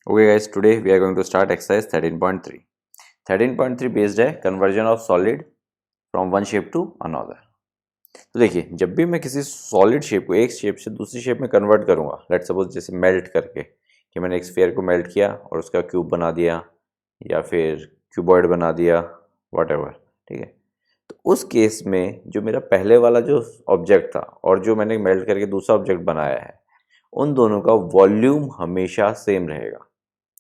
Okay guys, today we are going to start exercise 13.3. 13.3 based है conversion of solid from one shape to another. तो देखिए, जब भी मैं किसी सॉलिड शेप को एक शेप से दूसरी शेप में कन्वर्ट करूँगा, लेट सपोज जैसे मेल्ट करके कि मैंने एक स्फीयर को मेल्ट किया और उसका क्यूब बना दिया या फिर क्यूबॉइड बना दिया, व्हाटएवर, ठीक है। तो उस केस में जो मेरा पहले वाला जो ऑब्जेक्ट था और जो मैंने मेल्ट करके दूसरा ऑब्जेक्ट बनाया है, उन दोनों का वॉल्यूम हमेशा सेम रहेगा,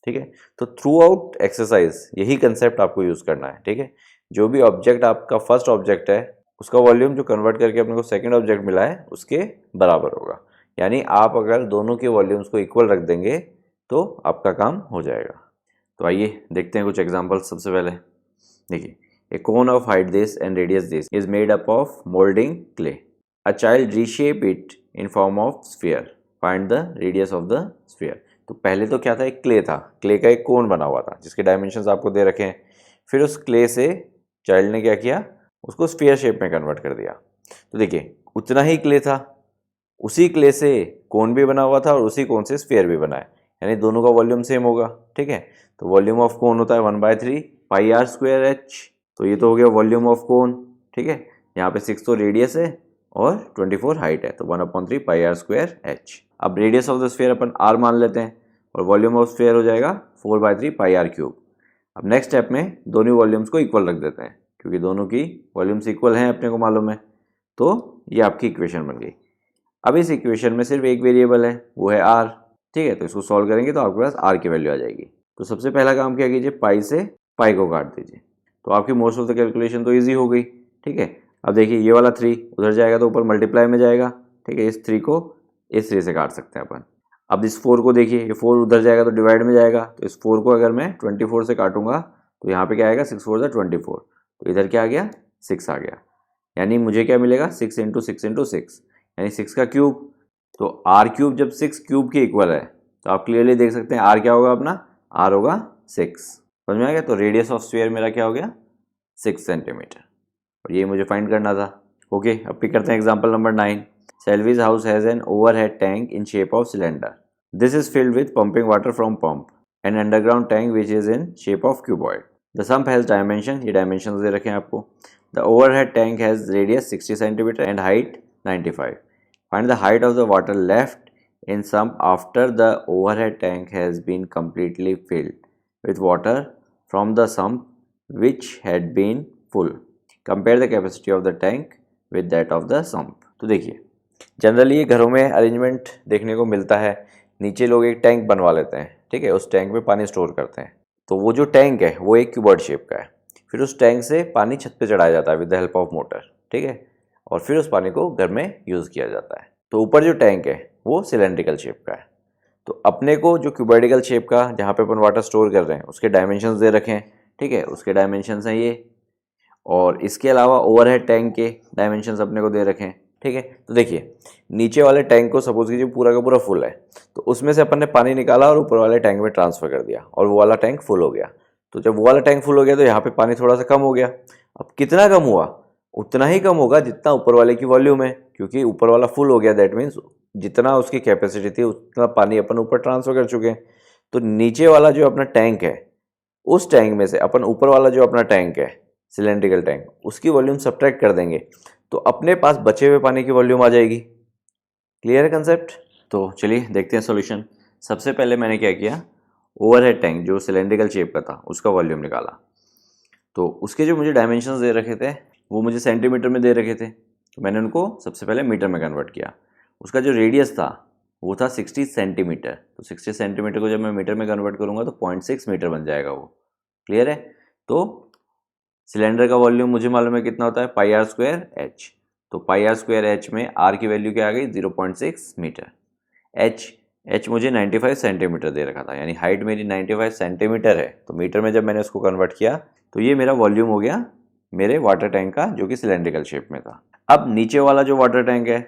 ठीक है। तो थ्रू आउट एक्सरसाइज यही कंसेप्ट आपको यूज़ करना है, ठीक है। जो भी ऑब्जेक्ट आपका फर्स्ट ऑब्जेक्ट है उसका वॉल्यूम जो कन्वर्ट करके अपने को सेकंड ऑब्जेक्ट मिला है उसके बराबर होगा। यानी आप अगर दोनों के वॉल्यूम्स को इक्वल रख देंगे तो आपका काम हो जाएगा। तो आइए देखते हैं कुछ एग्जांपल्स। सबसे पहले देखिए, a cone of height this and radius this is made up of moulding clay. A child reshape it in form of sphere, find the radius of the sphere. तो पहले तो क्या था, एक क्ले था, क्ले का एक कोन बना हुआ था जिसके डायमेंशंस आपको दे रखे हैं। फिर उस क्ले से चाइल्ड ने क्या किया, उसको स्फीयर शेप में कन्वर्ट कर दिया। तो देखिए, उतना ही क्ले था, उसी क्ले से कोन भी बना हुआ था और उसी कोन से स्फीयर भी बना है, यानी दोनों का वॉल्यूम सेम होगा, ठीक है। तो वॉल्यूम ऑफ कोन होता है 1/3 पाई आर स्क्वायर एच। तो ये तो हो गया वॉल्यूम ऑफ कोन, ठीक है। यहाँ पे 6 तो रेडियस है और 24 हाइट है, तो 1/3 पाई आर स्क्वायर एच। अब रेडियस ऑफ द स्फीयर अपन आर मान लेते हैं और वॉल्यूम ऑफ स्फीयर हो जाएगा 4/3 पाई आर क्यूब। अब नेक्स्ट स्टेप में दोनों वॉल्यूम्स को इक्वल रख देते हैं क्योंकि दोनों की वॉल्यूम्स इक्वल हैं, अपने को मालूम है। तो ये आपकी इक्वेशन बन गई। अब इस इक्वेशन में सिर्फ एक वेरिएबल है, वो है आर, ठीक है। तो इसको सॉल्व करेंगे तो आपके पास आर की वैल्यू आ जाएगी। तो सबसे पहला काम क्या कीजिए, पाई से पाई को काट दीजिए, तो आपकी मोस्ट ऑफ द कैलकुलेशन तो ईजी हो गई, ठीक है। अब देखिए, ये वाला 3 उधर जाएगा तो ऊपर मल्टीप्लाई में जाएगा, ठीक है। इस 3 को इस 3 से काट सकते हैं अपन। अब इस 4 को देखिए, ये 4 उधर जाएगा तो डिवाइड में जाएगा, तो इस 4 को अगर मैं 24 से काटूंगा तो यहाँ पे क्या आएगा, 6 4 24, तो इधर क्या आ गया, 6 आ गया। यानी मुझे क्या मिलेगा, 6 × 6 × 6 यानी 6 का क्यूब। तो आर क्यूब जब 6 क्यूब के इक्वल है तो आप क्लियरली देख सकते हैं आर क्या होगा अपना, आर होगा 6। समझ में आ गया। तो रेडियस ऑफ स्फीयर मेरा क्या हो गया, 6 सेंटीमीटर, और ये मुझे फाइंड करना था। ओके, अब पिक करते हैं example number 9। Selvi's house has an overhead tank in shape of cylinder. This is filled with pumping water from pump. An underground tank which is in shape of cuboid. The sump has dimension, ये dimension दे रखे हैं आपको। The overhead tank has radius 60 centimetre and height 95. Find the height of the water left in sump after the overhead tank has been completely filled with water from the sump which had been full. Compare the capacity of the tank with that of the sump. तो देखिए, generally ये घरों में arrangement देखने को मिलता है। नीचे लोग एक टैंक बनवा लेते हैं, ठीक है, उस टैंक में पानी स्टोर करते हैं। तो वो जो टैंक है वो एक क्यूबॉइड शेप का है। फिर उस टैंक से पानी छत पे चढ़ाया जाता है with the help of motor, ठीक है, और फिर उस पानी को घर में यूज़ किया जाता है। तो ऊपर जो टैंक है वो सिलेंड्रिकल शेप का है। तो अपने को जो क्यूबॉइडिकल शेप का जहाँ पे अपन वाटर स्टोर कर रहे हैं उसके डायमेंशंस दे रखे हैं, ठीक है, उसके डायमेंशंस हैं ये। और इसके अलावा ओवरहेड टैंक के डायमेंशंस अपने को दे रखे हैं, ठीक है। तो देखिए, नीचे वाले टैंक को सपोज कीजिए पूरा का पूरा फुल है, तो उसमें से अपन ने पानी निकाला और ऊपर वाले टैंक में ट्रांसफ़र कर दिया और वो वाला टैंक फुल हो गया। तो जब वो वाला टैंक फुल हो गया तो यहाँ पे पानी थोड़ा सा कम हो गया। अब कितना कम हुआ, उतना ही कम होगा जितना ऊपर वाले की वॉल्यूम है, क्योंकि ऊपर वाला फुल हो गया। दैट मीन्स जितना उसकी कैपेसिटी थी उतना पानी अपन ऊपर ट्रांसफ़र कर चुके हैं। तो नीचे वाला जो अपना टैंक है उस टैंक में से अपन ऊपर वाला जो अपना टैंक है सिलेंड्रिकल टैंक, उसकी वॉल्यूम सब्ट्रैक्ट कर देंगे तो अपने पास बचे हुए पानी की वॉल्यूम आ जाएगी। क्लियर है कंसेप्ट। तो चलिए देखते हैं सॉल्यूशन। सबसे पहले मैंने क्या किया, ओवरहेड टैंक जो सिलेंड्रिकल शेप का था उसका वॉल्यूम निकाला। तो उसके जो मुझे डायमेंशंस दे रखे थे वो मुझे सेंटीमीटर में दे रखे थे, तो मैंने उनको सबसे पहले मीटर में कन्वर्ट किया। उसका जो रेडियस था वो था 60 सेंटीमीटर, तो 60 सेंटीमीटर को जब मैं मीटर में कन्वर्ट करूँगा तो 0.6 मीटर बन जाएगा वो। क्लियर है। तो सिलेंडर का वॉल्यूम मुझे मालूम है कितना होता है, पाई आर स्क्वायर एच। तो पाई आर स्क्वायर एच में आर की वैल्यू क्या आ गई, 0.6 मीटर। एच मुझे 95 सेंटीमीटर दे रखा था, यानी हाइट मेरी 95 सेंटीमीटर है। तो मीटर में जब मैंने उसको कन्वर्ट किया तो ये मेरा वॉल्यूम हो गया मेरे वाटर टैंक का, जो कि सिलेंड्रिकल शेप में था। अब नीचे वाला जो वाटर टैंक है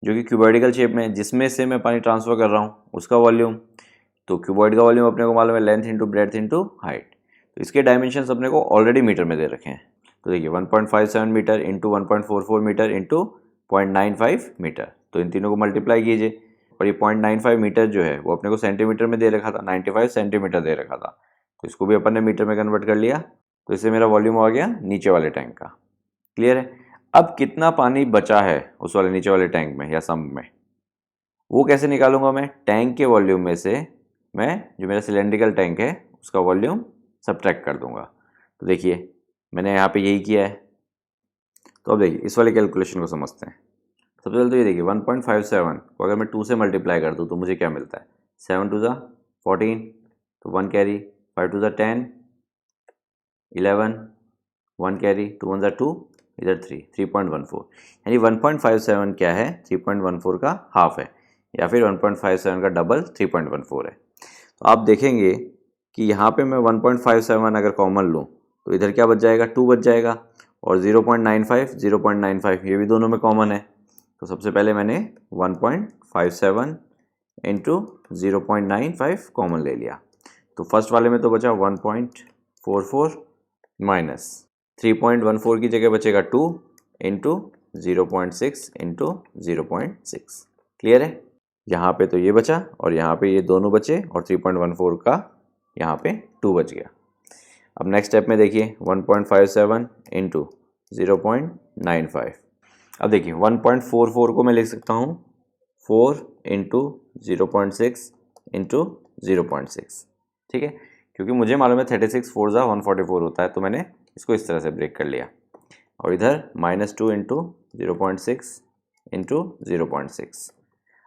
जो कि क्यूबॉइडिकल शेप में, जिसमें से मैं पानी ट्रांसफ़र कर रहा हूँ, उसका वॉल्यूम, तो क्यूबॉइड का वॉल्यूम अपने को मालूम है length into breadth into height. तो इसके डायमेंशंस अपने को ऑलरेडी मीटर में दे रखे हैं। तो देखिए 1.57 metre into 1.44 metre into 0.95 metre, तो इन तीनों को मल्टीप्लाई कीजिए। और ये 0.95 मीटर जो है वो अपने को सेंटीमीटर में दे रखा था, 95 सेंटीमीटर दे रखा था, तो इसको भी अपन ने मीटर में कन्वर्ट कर लिया, तो इससे मेरा वॉल्यूम आ गया नीचे वाले टैंक का। क्लियर है। अब कितना पानी बचा है उस वाले नीचे वाले टैंक में या सम में, वो कैसे निकालूंगा मैं? टैंक के वॉल्यूम में से मैं जो मेरा सिलेंड्रिकल टैंक है उसका वॉल्यूम सब्ट्रैक्ट कर दूंगा। तो देखिए मैंने यहाँ पे यही किया है। तो अब देखिए इस वाले कैलकुलेशन को समझते हैं। सबसे पहले तो ये देखिए 1.57 को अगर मैं 2 से मल्टीप्लाई कर दूँ तो मुझे क्या मिलता है? 7 2 14, तो 1 कैरी, 5 2 10, 11, 1 कैरी, 2 1 2, इधर 3.14, यानी 1.57 क्या है? 3.14 का हाफ है, या फिर 1.57 का डबल 3.14 है। तो आप देखेंगे कि यहाँ पे मैं 1.57 अगर कॉमन लूँ तो इधर क्या बच जाएगा? 2 बच जाएगा, और 0.95 ये भी दोनों में कॉमन है। तो सबसे पहले मैंने 1.57 इंटू 0.95 कॉमन ले लिया, तो फर्स्ट वाले में तो बचा 1.44 माइनस 3.14 की जगह बचेगा 2 इंटू 0.6 इंटू 0.6। क्लियर है। यहाँ पे तो ये बचा और यहाँ पे ये दोनों बचे, और 3.14 का यहाँ पे 2 बच गया। अब नेक्स्ट स्टेप में देखिए 1.57 इंटू 0.95। अब देखिए 1.44 को मैं लिख सकता हूँ 4 इंटू 0.6 इंटू 0.6, ठीक है, क्योंकि मुझे मालूम है 36 4 ज़ा 144 होता है, तो मैंने इसको इस तरह से ब्रेक कर लिया। और इधर -2 इंटू 0.6 इंटू 0.6।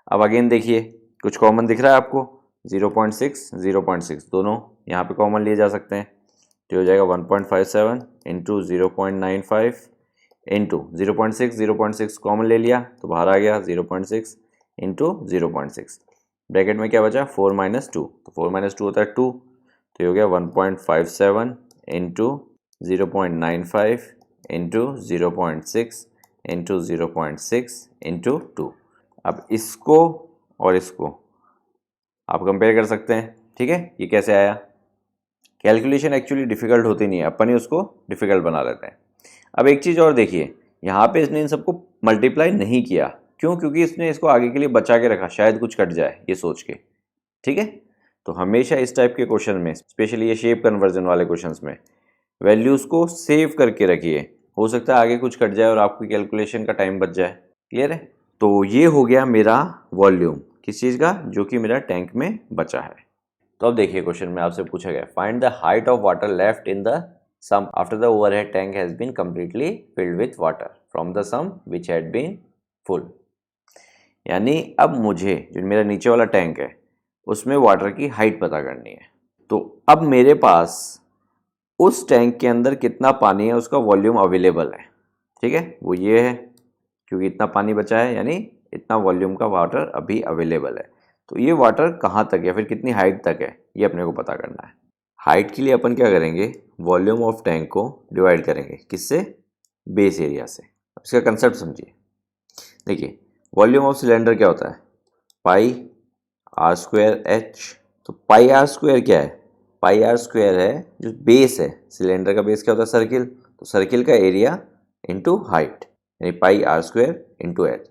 अब अगेन देखिए कुछ कॉमन दिख रहा है आपको? 0.6 दोनों यहाँ पे कॉमन लिए जा सकते हैं, तो हो जाएगा 1.57 इंटू 0.95 इंटू 0.6 कॉमन ले लिया तो बाहर आ गया 0.6 इंटू 0.6। ब्रैकेट में क्या बचा? 4 - 2, तो 4 - 2 होता है 2, तो ये हो गया 1.57 इंटू 0.95 इंटू 0.6 इंटू 0.6 इंटू 2। अब इसको और इसको आप कंपेयर कर सकते हैं, ठीक है। ये कैसे आया? कैलकुलेशन एक्चुअली डिफ़िकल्ट होती नहीं है, अपन ही उसको डिफ़िकल्ट बना लेते हैं। अब एक चीज़ और देखिए, यहाँ पे इसने इन सबको मल्टीप्लाई नहीं किया, क्यों? क्योंकि इसने इसको आगे के लिए बचा के रखा, शायद कुछ कट जाए ये सोच के, ठीक है। तो हमेशा इस टाइप के क्वेश्चन में, स्पेशली ये शेप कन्वर्जन वाले क्वेश्चंस में, वैल्यूज़ को सेव करके रखिए, हो सकता है आगे कुछ कट जाए और आपकी कैलकुलेशन का टाइम बच जाए। क्लियर है। तो ये हो गया मेरा वॉल्यूम, किस चीज़ का? जो कि मेरा टैंक में बचा है। तो अब देखिए क्वेश्चन में आपसे पूछा गया, find the height of water left in the sum after the overhead tank has been completely filled with water from the sum which had been full। यानी अब मुझे जो मेरा नीचे वाला टैंक है उसमें वाटर की हाइट पता करनी है। तो अब मेरे पास उस टैंक के अंदर कितना पानी है उसका वॉल्यूम अवेलेबल है, ठीक है, वो ये है, क्योंकि इतना पानी बचा है यानी इतना वॉल्यूम का वाटर अभी अवेलेबल है। तो ये वाटर कहाँ तक है, फिर कितनी हाइट तक है, ये अपने को पता करना है। हाइट के लिए अपन क्या करेंगे? वॉल्यूम ऑफ टैंक को डिवाइड करेंगे, किससे? बेस एरिया से। अब इसका कंसेप्ट समझिए। देखिए वॉल्यूम ऑफ सिलेंडर क्या होता है? Pi are square h. तो पाई आर स्क्वायर क्या है? पाई आर स्क्वायर है जो बेस है, सिलेंडर का बेस क्या होता है? सर्किल। तो सर्किल का एरिया इंटू हाइट, यानी पाई आर स्क्वायर इंटू एच।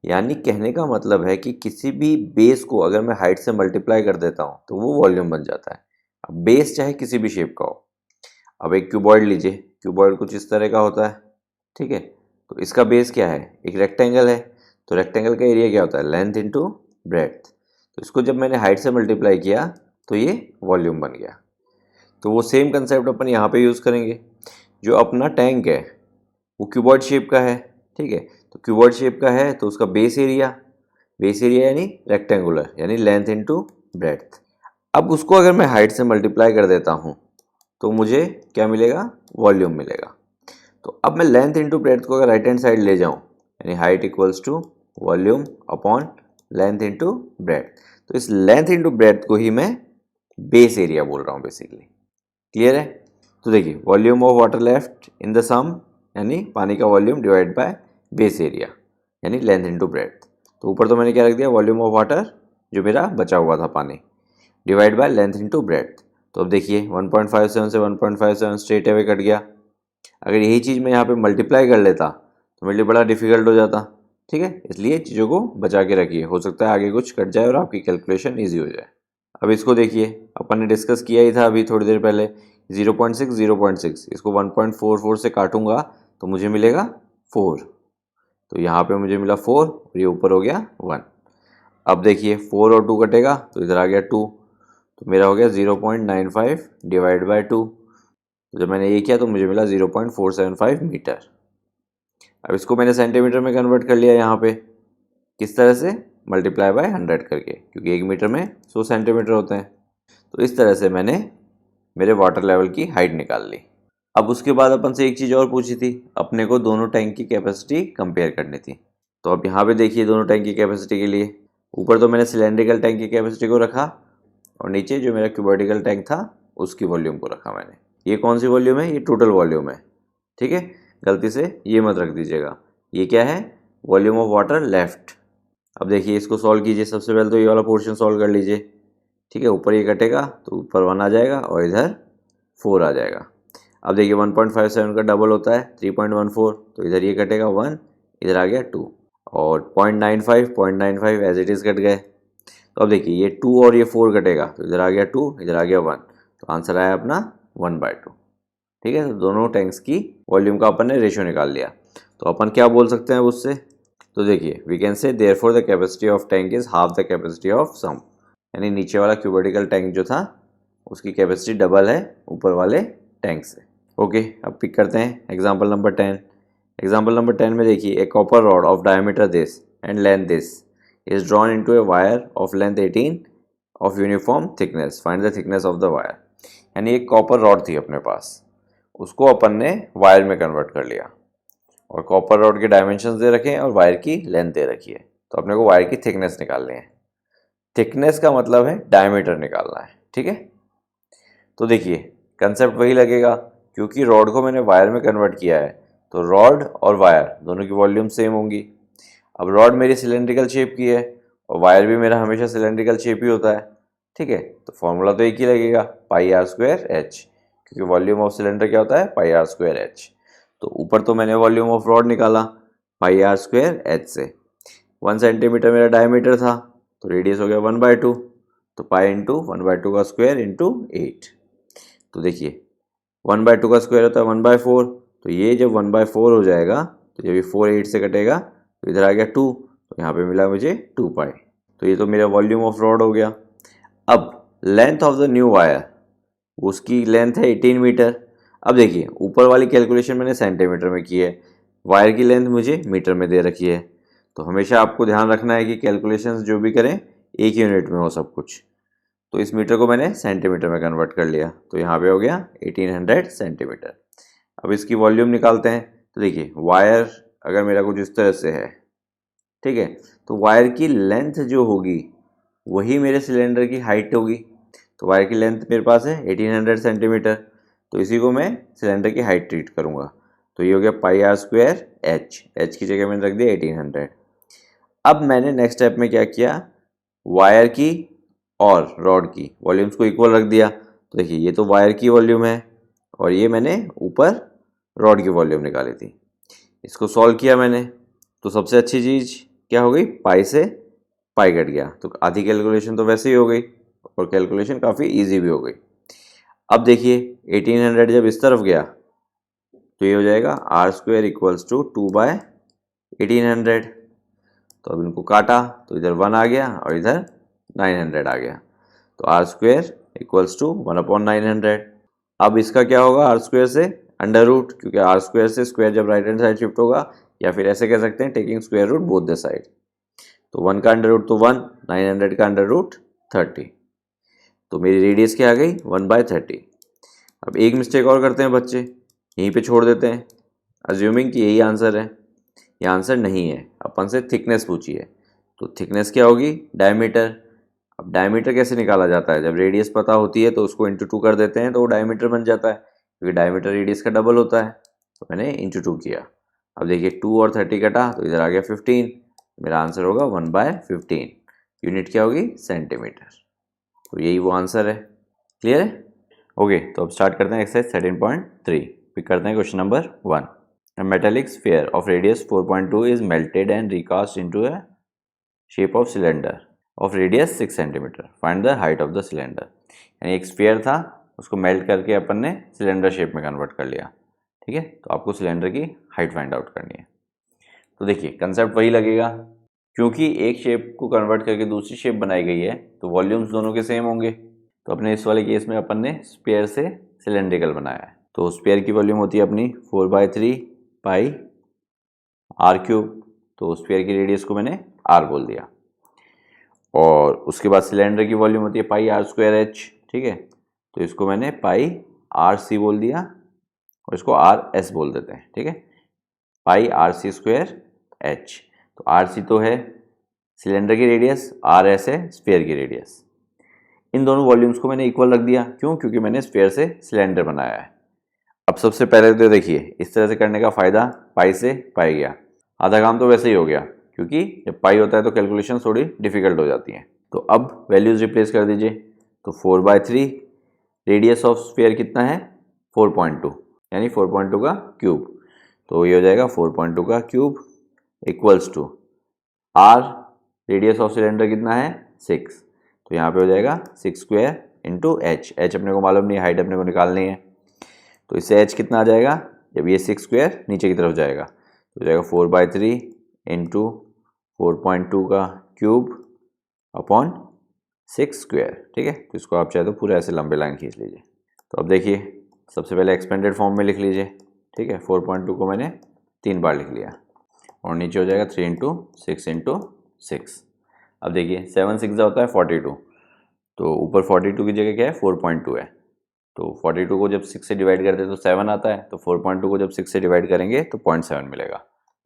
यानी कहने का मतलब है कि किसी भी बेस को अगर मैं हाइट से मल्टीप्लाई कर देता हूँ तो वो वॉल्यूम बन जाता है। अब बेस चाहे किसी भी शेप का हो। अब एक क्यूबॉइड लीजिए, क्यूबॉइड कुछ इस तरह का होता है, ठीक है। तो इसका बेस क्या है? एक रेक्टेंगल है। तो रेक्टेंगल का एरिया क्या होता है? Length into breadth. तो इसको जब मैंने हाइट से मल्टीप्लाई किया तो ये वॉल्यूम बन गया। तो वो सेम कंसेप्ट अपन यहाँ पे यूज़ करेंगे। जो अपना टैंक है वो क्यूबॉइड शेप का है, ठीक है। तो क्यूबॉइड शेप का है तो उसका बेस एरिया यानी रेक्टेंगुलर, यानी लेंथ इंटू ब्रेड्थ। अब उसको अगर मैं हाइट से मल्टीप्लाई कर देता हूँ तो मुझे क्या मिलेगा? वॉल्यूम मिलेगा। तो अब मैं लेंथ इंटू ब्रेड्थ को अगर राइट हैंड साइड ले जाऊँ, यानी height equals to volume upon length into breadth, तो इस लेंथ इंटू ब्रेड्थ को ही मैं बेस एरिया बोल रहा हूँ बेसिकली। क्लियर है। तो देखिए volume of water left in the sum, यानी पानी का volume divide by base area, यानी लेंथ इंटू ब्रेड्थ। तो ऊपर तो मैंने क्या रख दिया? वॉल्यूम ऑफ वाटर जो मेरा बचा हुआ था पानी, divide by length into breadth. तो अब देखिए 1.57 से 1.57 स्ट्रेट अवे कट गया। अगर यही चीज़ मैं यहाँ पे मल्टीप्लाई कर लेता तो मेरे लिए बड़ा डिफिकल्ट हो जाता। ठीक है, इसलिए चीज़ों को बचा के रखिए, हो सकता है आगे कुछ कट जाए और आपकी कैलकुलेशन ईजी हो जाए। अब इसको देखिए, अपन ने डिस्कस किया ही था अभी थोड़ी देर पहले, 0.6 0.6, इसको 1.44 से काटूंगा तो मुझे मिलेगा 4। तो यहाँ पे मुझे मिला 4 और ये ऊपर हो गया 1। अब देखिए 4 और 2 कटेगा तो इधर आ गया 2, तो मेरा हो गया 0.95 डिवाइड बाय 2। तो जब मैंने ये किया तो मुझे मिला 0.475 मीटर। अब इसको मैंने सेंटीमीटर में कन्वर्ट कर लिया यहाँ पे, किस तरह से, मल्टीप्लाई बाय 100 करके, क्योंकि 1 मीटर में 100 सेंटीमीटर होते हैं। तो इस तरह से मैंने मेरे वाटर लेवल की हाइट निकाल ली। अब उसके बाद अपन से एक चीज़ और पूछी थी, अपने को दोनों टैंक की कैपेसिटी कंपेयर करनी थी। तो अब यहाँ पे देखिए दोनों टैंक की कैपेसिटी के लिए, ऊपर तो मैंने सिलेंड्रिकल टैंक की कैपेसिटी को रखा और नीचे जो मेरा क्यूबर्टिकल टैंक था उसकी वॉल्यूम को रखा मैंने। ये कौन सी वॉल्यूम है, ये टोटल वॉल्यूम है, ठीक है, गलती से ये मत रख दीजिएगा। ये क्या है, वॉल्यूम ऑफ वाटर लेफ्ट। अब देखिए इसको सॉल्व कीजिए, सबसे पहले तो ये वाला पोर्शन सॉल्व कर लीजिए, ठीक है, ऊपर ये कटेगा तो ऊपर 1 आ जाएगा और इधर 4 आ जाएगा। अब देखिए 1.57 का डबल होता है 3.14, तो इधर ये कटेगा 1, इधर आ गया 2 और 0.95 एज इट इज़ कट गए। तो अब देखिए ये 2 और ये 4 कटेगा तो इधर आ गया 2, इधर आ गया 1, तो आंसर आया अपना 1/2। ठीक है, तो दोनों टैंक्स की वॉल्यूम का अपन ने रेशियो निकाल लिया। तो अपन क्या बोल सकते हैं उससे, तो देखिए we can say therefore the capacity of tank is half the capacity of sum, यानी नीचे वाला क्यूबर्टिकल टैंक जो था उसकी कैपेसिटी डबल है ऊपर वाले टैंक से। ओके, अब पिक करते हैं एग्जाम्पल नंबर 10। एग्जाम्पल नंबर 10 में देखिए, a copper rod of diameter this and length this is drawn into a wire of length 18 of uniform thickness, find the thickness of the wire. यानी एक copper rod थी अपने पास, उसको अपन ने wire में convert कर लिया और कॉपर रॉड के डायमेंशंस दे रखे हैं और वायर की लेंथ दे रखी है। तो अपने को वायर की थिकनेस निकालनी है। थिकनेस का मतलब है डायमीटर निकालना है, ठीक है। तो देखिए कंसेप्ट वही लगेगा, क्योंकि रॉड को मैंने वायर में कन्वर्ट किया है तो रॉड और वायर दोनों की वॉल्यूम सेम होंगी। अब रॉड मेरी सिलेंड्रिकल शेप की है और वायर भी मेरा हमेशा सिलेंड्रिकल शेप ही होता है, ठीक है। तो फॉर्मूला तो एक ही लगेगा, πr²h, क्योंकि वॉल्यूम ऑफ सिलेंडर क्या होता है, πr²h। तो ऊपर तो मैंने वॉल्यूम ऑफ रॉड निकाला πr²h से, 1 सेंटीमीटर मेरा डायमीटर था तो रेडियस हो गया 1/2, तो पाई इंटू 1/2 का स्क्वायर इंटू 8। तो देखिए 1/2 का स्क्वायर होता है 1/4, तो ये जब 1/4 हो जाएगा तो जब ये 4 8 से कटेगा तो इधर आ गया 2, तो यहाँ पे मिला मुझे 2 पाई। तो ये तो मेरा वॉल्यूम ऑफ रॉड हो गया। अब length of the new wire, उसकी लेंथ है 18 मीटर। अब देखिए ऊपर वाली कैलकुलेशन मैंने सेंटीमीटर में की है, वायर की लेंथ मुझे मीटर में दे रखी है। तो हमेशा आपको ध्यान रखना है कि कैलकुलेशंस जो भी करें एक यूनिट में हो सब कुछ। तो इस मीटर को मैंने सेंटीमीटर में कन्वर्ट कर लिया, तो यहाँ पे हो गया 1800 सेंटीमीटर। अब इसकी वॉल्यूम निकालते हैं। तो देखिए वायर अगर मेरा कुछ इस तरह से है, ठीक है, तो वायर की लेंथ जो होगी वही मेरे सिलेंडर की हाइट होगी। तो वायर की लेंथ मेरे पास है 1800 सेंटीमीटर, तो इसी को मैं सिलेंडर की हाइट ट्रीट करूँगा। तो ये हो गया πr²h, h की जगह मैंने रख दिया 1800। अब मैंने नेक्स्ट स्टेप में क्या किया, वायर की और रॉड की वॉल्यूम्स को इक्वल रख दिया। तो देखिए ये तो वायर की वॉल्यूम है और ये मैंने ऊपर रॉड की वॉल्यूम निकाली थी। इसको सॉल्व किया मैंने, तो सबसे अच्छी चीज़ क्या हो गई, पाई से पाई कट गया, तो आधी कैलकुलेशन तो वैसे ही हो गई और कैलकुलेशन काफ़ी इजी भी हो गई। अब देखिए 1800 जब इस तरफ गया तो ये हो जाएगा r² इक्वल्स टू 2/1800। तो अब इनको काटा तो इधर 1 आ गया और इधर 900 आ गया, तो r² इक्वल्स टू 1/900। अब इसका क्या होगा, r² से अंडर रूट, क्योंकि r² से स्क्वायर जब राइट हैंड साइड शिफ्ट होगा, या फिर ऐसे कह सकते हैं taking square root both the side. तो 1 का अंडर रूट तो 1, 900 का अंडर रूट 30, तो मेरी रेडियस क्या आ गई 1/30। अब एक मिस्टेक और करते हैं बच्चे, यहीं पे छोड़ देते हैं अज्यूमिंग कि यही आंसर है। ये आंसर नहीं है, अपन से थिकनेस पूछी है, तो थिकनेस क्या होगी, डायमीटर। अब डायमीटर कैसे निकाला जाता है, जब रेडियस पता होती है तो उसको इंटू 2 कर देते हैं तो वो डायमीटर बन जाता है, क्योंकि डायमीटर रेडियस का डबल होता है। तो मैंने इंटू 2 किया। अब देखिए 2 और 30 कटा तो इधर आ गया 15, मेरा आंसर होगा 1/15। यूनिट क्या होगी, सेंटीमीटर। तो यही वो आंसर है। क्लियर है? ओके, तो अब स्टार्ट करते हैं एक्सरसाइज 13.3। पिक करते हैं question number 1। A metallic sphere of radius 4.2 is melted and recast into a shape of cylinder of radius 6 cm. Find the height of the cylinder. यानी एक स्फीयर था, उसको मेल्ट करके अपन ने सिलेंडर शेप में convert कर लिया, ठीक है। तो आपको सिलेंडर की हाइट फाइंड आउट करनी है। तो देखिए कंसेप्ट वही लगेगा, क्योंकि एक शेप को कन्वर्ट करके दूसरी शेप बनाई गई है तो वॉल्यूम्स दोनों के सेम होंगे। तो अपने इस वाले केस में अपन ने स्फीयर से सिलेंड्रिकल बनाया है। तो स्फीयर की वॉल्यूम होती है अपनी 4/3 पाई आर क्यूब। तो स्फीयर की रेडियस को मैंने आर बोल दिया। और उसके बाद सिलेंडर की वॉल्यूम होती है पाई आर स्क्वायर एच, ठीक है। तो इसको मैंने पाई आर सी बोल दिया और इसको आर एस बोल देते हैं, ठीक है। Pi R C square h. तो आर सी तो है सिलेंडर की रेडियस, आर एस है स्फीयर की रेडियस। इन दोनों वॉल्यूम्स को मैंने इक्वल रख दिया, क्यों? क्योंकि मैंने स्फीयर से सिलेंडर बनाया है। अब सबसे पहले तो देखिए इस तरह से करने का फ़ायदा, पाई से पाई गया, आधा काम तो वैसे ही हो गया, क्योंकि जब पाई होता है तो कैलकुलेशन थोड़ी डिफिकल्ट हो जाती हैं। तो अब वैल्यूज़ रिप्लेस कर दीजिए। तो 4/3 रेडियस ऑफ स्फीयर कितना है 4.2, यानी 4.2 का क्यूब। तो ये हो जाएगा 4.2 का cube equals to r radius of cylinder कितना है 6। तो यहाँ पे हो जाएगा 6 स्क्वायर इंटू एच। एच अपने को मालूम नहीं, हाइट अपने को निकालनी है। तो इससे एच कितना आ जाएगा, जब ये 6 स्क्वायर नीचे की तरफ जाएगा तो हो जाएगा 4/3 इंटू 4.2 का क्यूब अपॉन 6 स्क्वायर, ठीक है। तो इसको आप चाहे तो पूरा ऐसे लंबे लाइन खींच लीजिए। तो अब देखिए सबसे पहले एक्सपेंडेड फॉर्म में लिख लीजिए, ठीक है। 4.2 को मैंने 3 बार लिख लिया और नीचे हो जाएगा 3 इंटू 6 इंटू 6। अब देखिए 7 6 होता है 42, तो ऊपर 42 की जगह क्या है 4.2 है। तो 42 को जब 6 से डिवाइड करते हैं तो 7 आता है, तो 4.2 को जब 6 से डिवाइड करेंगे तो 0.7 मिलेगा।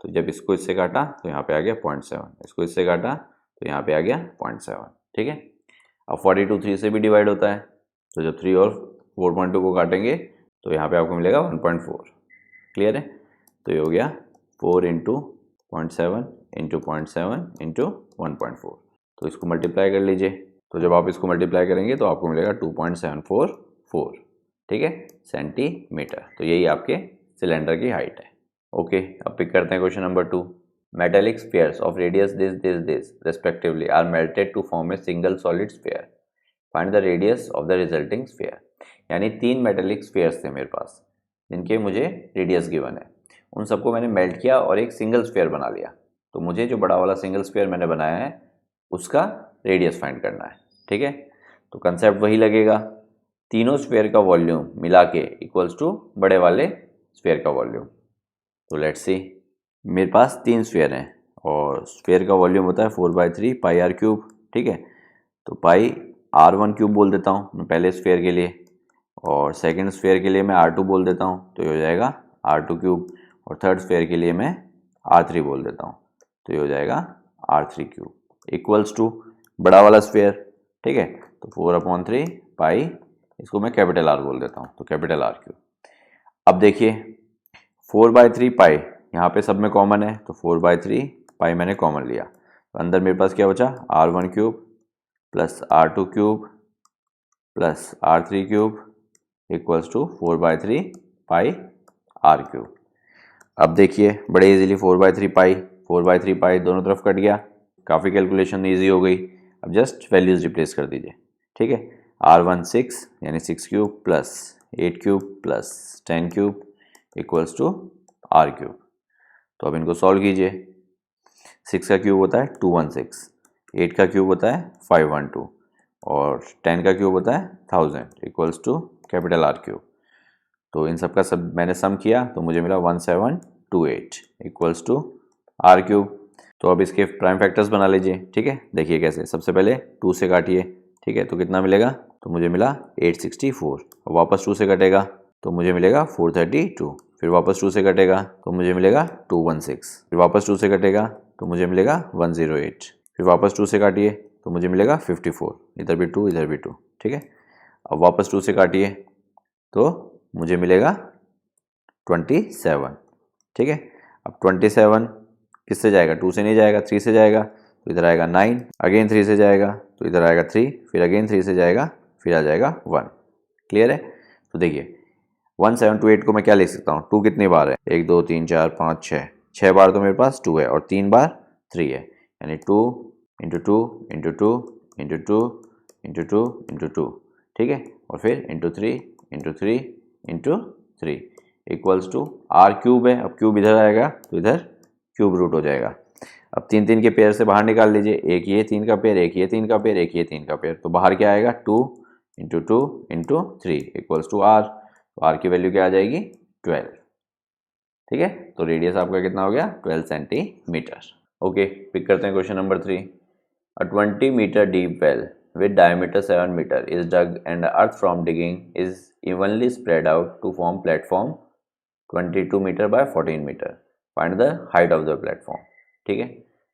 तो जब इसको इससे काटा तो यहाँ पे आ गया 0.7, इसको इससे काटा तो यहाँ पे आ गया 0.7, ठीक है। अब 42 3 से भी डिवाइड होता है, तो जब 3 और 4.2 को काटेंगे तो यहाँ पे आपको मिलेगा 1.4। क्लियर है? तो ये हो गया 4 इंटू 0.7 इंटू 0.7 इंटू 1.4। तो इसको मल्टीप्लाई कर लीजिए। तो जब आप इसको मल्टीप्लाई करेंगे तो आपको मिलेगा 2.744, ठीक है, सेंटीमीटर। तो यही आपके सिलेंडर की हाइट है। ओके, अब पिक करते हैं question number 2। Metallic spheres of radius this respectively are melted to form a single solid sphere. Find the radius of the resulting sphere. यानी 3 मेटेलिक स्फीयर्स थे मेरे पास जिनके मुझे रेडियस गिवन है, उन सबको मैंने मेल्ट किया और एक सिंगल स्फीयर बना लिया। तो मुझे जो बड़ा वाला सिंगल स्फीयर मैंने बनाया है उसका रेडियस फाइंड करना है, ठीक है। तो कंसेप्ट वही लगेगा, तीनों स्फीयर का वॉल्यूम मिला के इक्वल्स टू बड़े वाले स्फीयर का वॉल्यूम। तो लेट्स सी, मेरे पास 3 स्फीयर हैं और स्फीयर का वॉल्यूम होता है 4/3 पाई आर क्यूब, ठीक है। तो पाई R1 क्यूब बोल देता हूँ मैं पहले स्फीयर के लिए, और सेकंड स्फीयर के लिए मैं R2 बोल देता हूँ, तो ये हो जाएगा R2 क्यूब। और थर्ड स्फीयर के लिए मैं R3 बोल देता हूँ, तो ये हो जाएगा R3 क्यूब इक्वल्स टू बड़ा वाला स्फीयर, ठीक है। तो 4/3 पाई, इसको मैं कैपिटल R बोल देता हूँ, तो कैपिटल R क्यूब। अब देखिए 4/3 पाई यहाँ पे सब में कॉमन है, तो 4/3 पाई मैंने कॉमन लिया, तो अंदर मेरे पास क्या बचा R1 cube plus R2 cube plus R3 cube equals to 4/3 pi r cube. अब देखिए बड़े इजीली 4/3 पाई दोनों तरफ कट गया, काफ़ी कैलकुलेशन ईजी हो गई। अब जस्ट वैल्यूज़ रिप्लेस कर दीजिए, ठीक है। R1 6 यानी 6 cube plus 8 cube plus 10 cube equals to R cube. तो अब इनको सॉल्व कीजिए। 6 का क्यूब होता है 216, 8 का क्यूब होता है 512 और 10 का क्यूब होता है 1000 equals to capital R cube. तो इन सब का सब मैंने सम किया तो मुझे मिला 1728 इक्वल्स टू R क्यूब। तो अब इसके प्राइम फैक्टर्स बना लीजिए, ठीक है। देखिए कैसे, सबसे पहले 2 से काटिए, ठीक है। तो कितना मिलेगा, तो मुझे मिला 864, और वापस 2 से कटेगा तो मुझे मिलेगा 432, फिर वापस 2 से कटेगा तो मुझे मिलेगा 216, फिर वापस 2 से कटेगा तो मुझे मिलेगा 108, फिर वापस 2 से काटिए तो मुझे मिलेगा 54, इधर भी 2 इधर भी 2, ठीक है। अब वापस 2 से काटिए तो मुझे मिलेगा 27, ठीक है। अब 27 किससे जाएगा, 2 से नहीं जाएगा, 3 से जाएगा, तो इधर आएगा 9, अगेन 3 से जाएगा तो इधर आएगा 3, फिर अगेन 3 से जाएगा, फिर आ जाएगा 1। क्लियर है? तो देखिए 1 7 2 8 को मैं क्या लिख सकता हूँ, 2 कितनी बार है, 1 2 3 4 5 6, 6 बार तो मेरे पास 2 है और 3 बार 3 है, यानी 2 into 2 into 2 into 2 into 2 into 2, ठीक है, और फिर into 3 into 3 into 3 equals to r cube है। अब क्यूब इधर आएगा तो इधर क्यूब रूट हो जाएगा। अब 3 3 के पेयर से बाहर निकाल लीजिए, एक ये 3 का पेयर, एक ये 3 का पेयर, एक ये 3 का पेयर, तो बाहर क्या आएगा 2 into 2 into 3 equals to r, तो आर की वैल्यू क्या आ जाएगी 12, ठीक है। तो रेडियस आपका कितना हो गया 12 सेंटीमीटर। ओके, पिक करते हैं question number 3। A 20 metre deep well with diameter 7 meter is dug and the earth from digging is evenly spread out to form platform 22 metre by 14 metre. Find the height of the platform. ठीक है,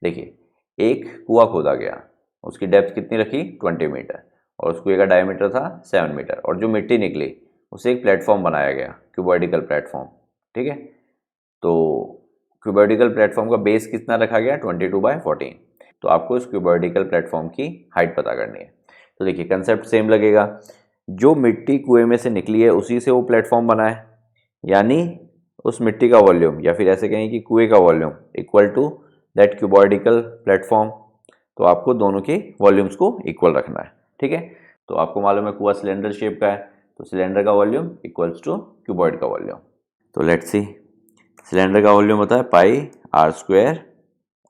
देखिए एक कुआं खोदा गया, उसकी depth कितनी रखी 20 मीटर और उस कुएं का डायमीटर था 7 मीटर और जो मिट्टी निकली उसे एक प्लेटफॉर्म बनाया गया, क्यूबॉइडिकल प्लेटफॉर्म। ठीक है, तो क्यूबॉइडिकल प्लेटफॉर्म का बेस कितना रखा गया 22 by 14। तो आपको इस क्यूबॉइडिकल प्लेटफॉर्म की हाइट पता करनी है। तो देखिए कंसेप्ट सेम लगेगा, जो मिट्टी कुएं में से निकली है उसी से वो प्लेटफॉर्म बना है, यानी उस मिट्टी का वॉल्यूम या फिर ऐसे कहें कि कुएं का volume equal to that cuboidical platform. तो आपको दोनों के वॉल्यूम्स को इक्वल रखना है। ठीक है, तो आपको मालूम है कुआं सिलेंडर शेप का है, तो सिलेंडर का वॉल्यूम इक्वल्स टू क्यूबॉइड का वॉल्यूम। तो लेट्स सी, सिलेंडर का वॉल्यूम होता है pi are square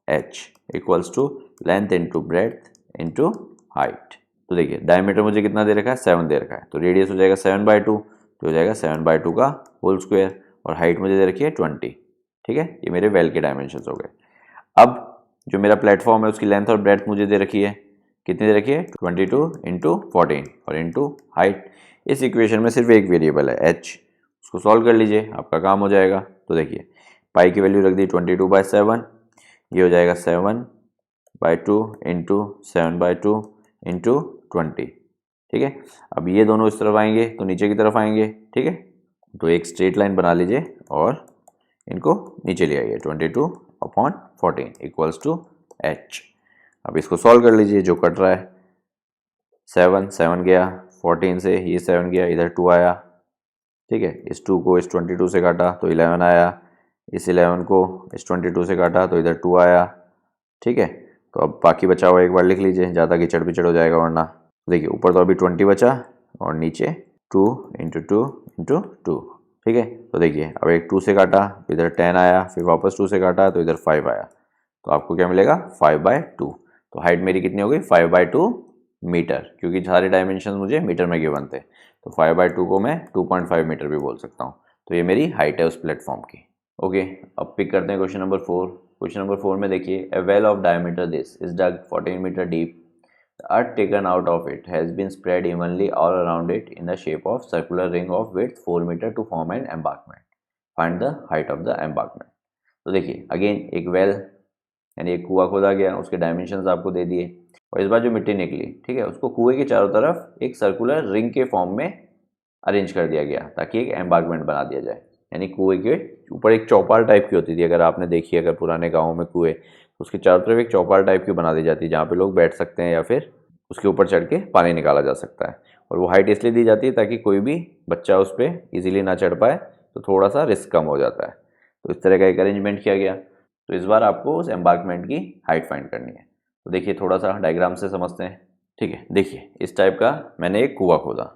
H equals to length into breadth into height. तो देखिए डायमीटर मुझे कितना दे रखा है 7 दे रखा है, तो रेडियस हो जाएगा 7/2, तो हो जाएगा 7/2 का होल स्क्वायर और हाइट मुझे दे रखी है 20। ठीक है, ये मेरे वेल के डायमेंशंस हो गए। अब जो मेरा प्लेटफॉर्म है उसकी लेंथ और ब्रेड्थ मुझे दे रखी है, कितनी दे रखी है 22 इंटू 14 और इंटू हाइट। इस इक्वेशन में सिर्फ एक वेरिएबल है एच, उसको सॉल्व कर लीजिए आपका काम हो जाएगा। तो देखिए पाई की वैल्यू रख दी 22/7, ये हो जाएगा 7/2 इंटू 7/2 इंटू 20। ठीक है, अब ये दोनों इस तरफ आएंगे तो नीचे की तरफ आएंगे। ठीक है, तो एक स्ट्रेट लाइन बना लीजिए और इनको नीचे ले आइए 22/14 इक्वल्स टू एच। अब इसको सॉल्व कर लीजिए, जो कट रहा है 7 गया 14 से, ये 7 गया, इधर 2 आया। ठीक है, इस 2 को इस 22 से काटा तो 11 आया, इस 11 को इस 22 से काटा तो इधर 2 आया। ठीक है, तो अब बाकी बचा हुआ एक बार लिख लीजिए, ज़्यादा कीचड़ पिचड़ हो जाएगा वरना। देखिए ऊपर तो अभी 20 बचा और नीचे 2 इंटू 2 इंटू 2। ठीक है, तो देखिए अब एक 2 से काटा तो इधर 10 आया, फिर वापस 2 से काटा तो इधर 5 आया, तो आपको क्या मिलेगा 5/2। तो हाइट मेरी कितनी हो गई 5/2 मीटर, क्योंकि सारे डायमेंशन मुझे मीटर में गिवन थे, तो 5/2 को मैं 2.5 मीटर भी बोल सकता हूँ। तो ये मेरी हाइट है उस प्लेटफॉर्म की। ओके, अब पिक करते हैं क्वेश्चन नंबर 4। क्वेश्चन नंबर 4 में देखिए, a well of diameter this is dug 14 metre deep, the earth taken out of it has been spread evenly all around it in the shape of circular ring of width 4 meter to form an embankment. Find the height of the embankment. तो देखिए again एक well यानी एक कुआं खोदा गया, उसके dimensions आपको दे दिए और इस बार जो मिट्टी निकली, ठीक है, उसको कुएं के चारों तरफ एक सर्कुलर रिंग के फॉर्म में अरेंज कर दिया गया ताकि एक एम्बार्कमेंट बना दिया जाए। यानी कुएं के ऊपर एक चौपाल टाइप की होती थी, अगर आपने देखी अगर पुराने गाँवों में कुएं, उसके चारों तरफ एक चौपाल टाइप की बना दी जाती है जहाँ पे लोग बैठ सकते हैं या फिर उसके ऊपर चढ़ के पानी निकाला जा सकता है। और वो हाइट इसलिए दी जाती है ताकि कोई भी बच्चा उस पर ईजिली ना चढ़ पाए, तो थोड़ा सा रिस्क कम हो जाता है। तो इस तरह का एक अरेंजमेंट किया गया। तो इस बार आपको उस एम्बार्कमेंट की हाइट फाइंड करनी है। तो देखिए थोड़ा सा डायग्राम से समझते हैं। ठीक है, देखिए इस टाइप का मैंने एक कुआं खोदा,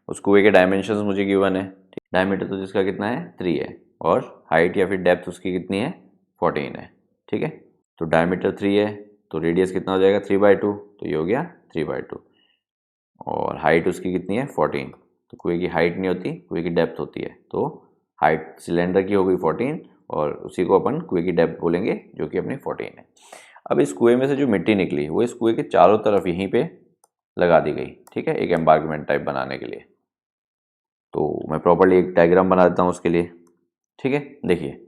उस कुएं के डायमेंशंस मुझे गिवन है। डायमीटर तो जिसका कितना है 3 है और हाइट या फिर डेप्थ उसकी कितनी है 14 है। ठीक है, तो डायमीटर 3 है तो रेडियस कितना हो जाएगा 3/2, तो ये हो गया 3/2 और हाइट उसकी कितनी है 14। तो कुएं की हाइट नहीं होती, कुएं की डेप्थ होती है। तो हाइट सिलेंडर की हो गई 14 और उसी को अपन कुएं की डेप्थ बोलेंगे जो कि अपनी 14 है। अब इस कुएं में से जो मिट्टी निकली वो इस कुएं के चारों तरफ यहीं पे लगा दी गई। ठीक है, एक एम्बार्कमेंट टाइप बनाने के लिए। तो मैं प्रॉपर्ली एक डायग्राम बना देता हूँ उसके लिए। ठीक है, देखिए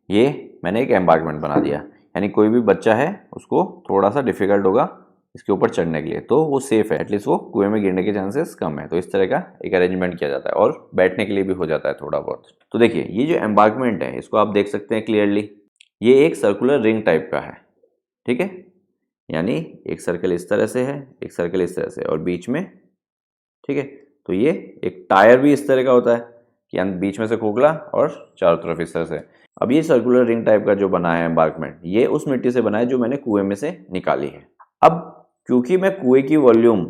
ये मैंने एक एम्बार्कमेंट बना दिया, यानी कोई भी बच्चा है उसको थोड़ा सा डिफिकल्ट होगा इसके ऊपर चढ़ने के लिए, तो वो सेफ है, एटलीस्ट वो कुएं में गिरने के चांसेस कम है। तो इस तरह का एक अरेंजमेंट किया जाता है और बैठने के लिए भी हो जाता है थोड़ा बहुत। तो देखिए ये जो एम्बार्कमेंट है इसको आप देख सकते हैं क्लियरली, ये एक सर्कुलर रिंग टाइप का है। ठीक है, यानी एक सर्कल इस तरह से है, एक सर्कल इस तरह से और बीच में। ठीक है, तो ये एक टायर भी इस तरह का होता है, कि बीच में से खोखला और चारों तरफ इस तरह से। अब ये सर्कुलर रिंग टाइप का जो बना है एम्बार्कमेंट, ये उस मिट्टी से बना है जो मैंने कुएं में से निकाली है। अब क्योंकि मैं कुएं की वॉल्यूम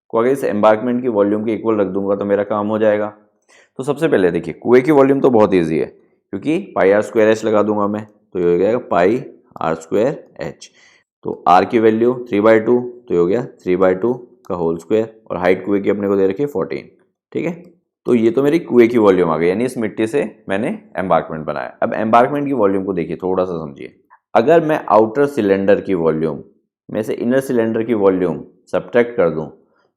को अगर इस एम्बार्कमेंट की वॉल्यूम के इक्वल रख दूंगा तो मेरा काम हो जाएगा। तो सबसे पहले देखिए, कुएं की वॉल्यूम तो बहुत ईजी है, क्योंकि पाई आर स्क्वायर एच लगा दूंगा मैं, तो ये हो जाएगा पाई आर स्क्वायर एच। तो आर की वैल्यू 3/2, तो ये हो गया 3/2 का होल स्क्वायर, और हाइट कुएं की अपने को दे रखी है 14। ठीक है, तो ये तो मेरी कुएं की वॉल्यूम आ गई, यानी इस मिट्टी से मैंने एम्बार्कमेंट बनाया। अब एम्बार्कमेंट की वॉल्यूम को देखिए, थोड़ा सा समझिए। अगर मैं आउटर सिलेंडर की वॉल्यूम में से इनर सिलेंडर की वॉल्यूम सब्ट्रैक्ट कर दूं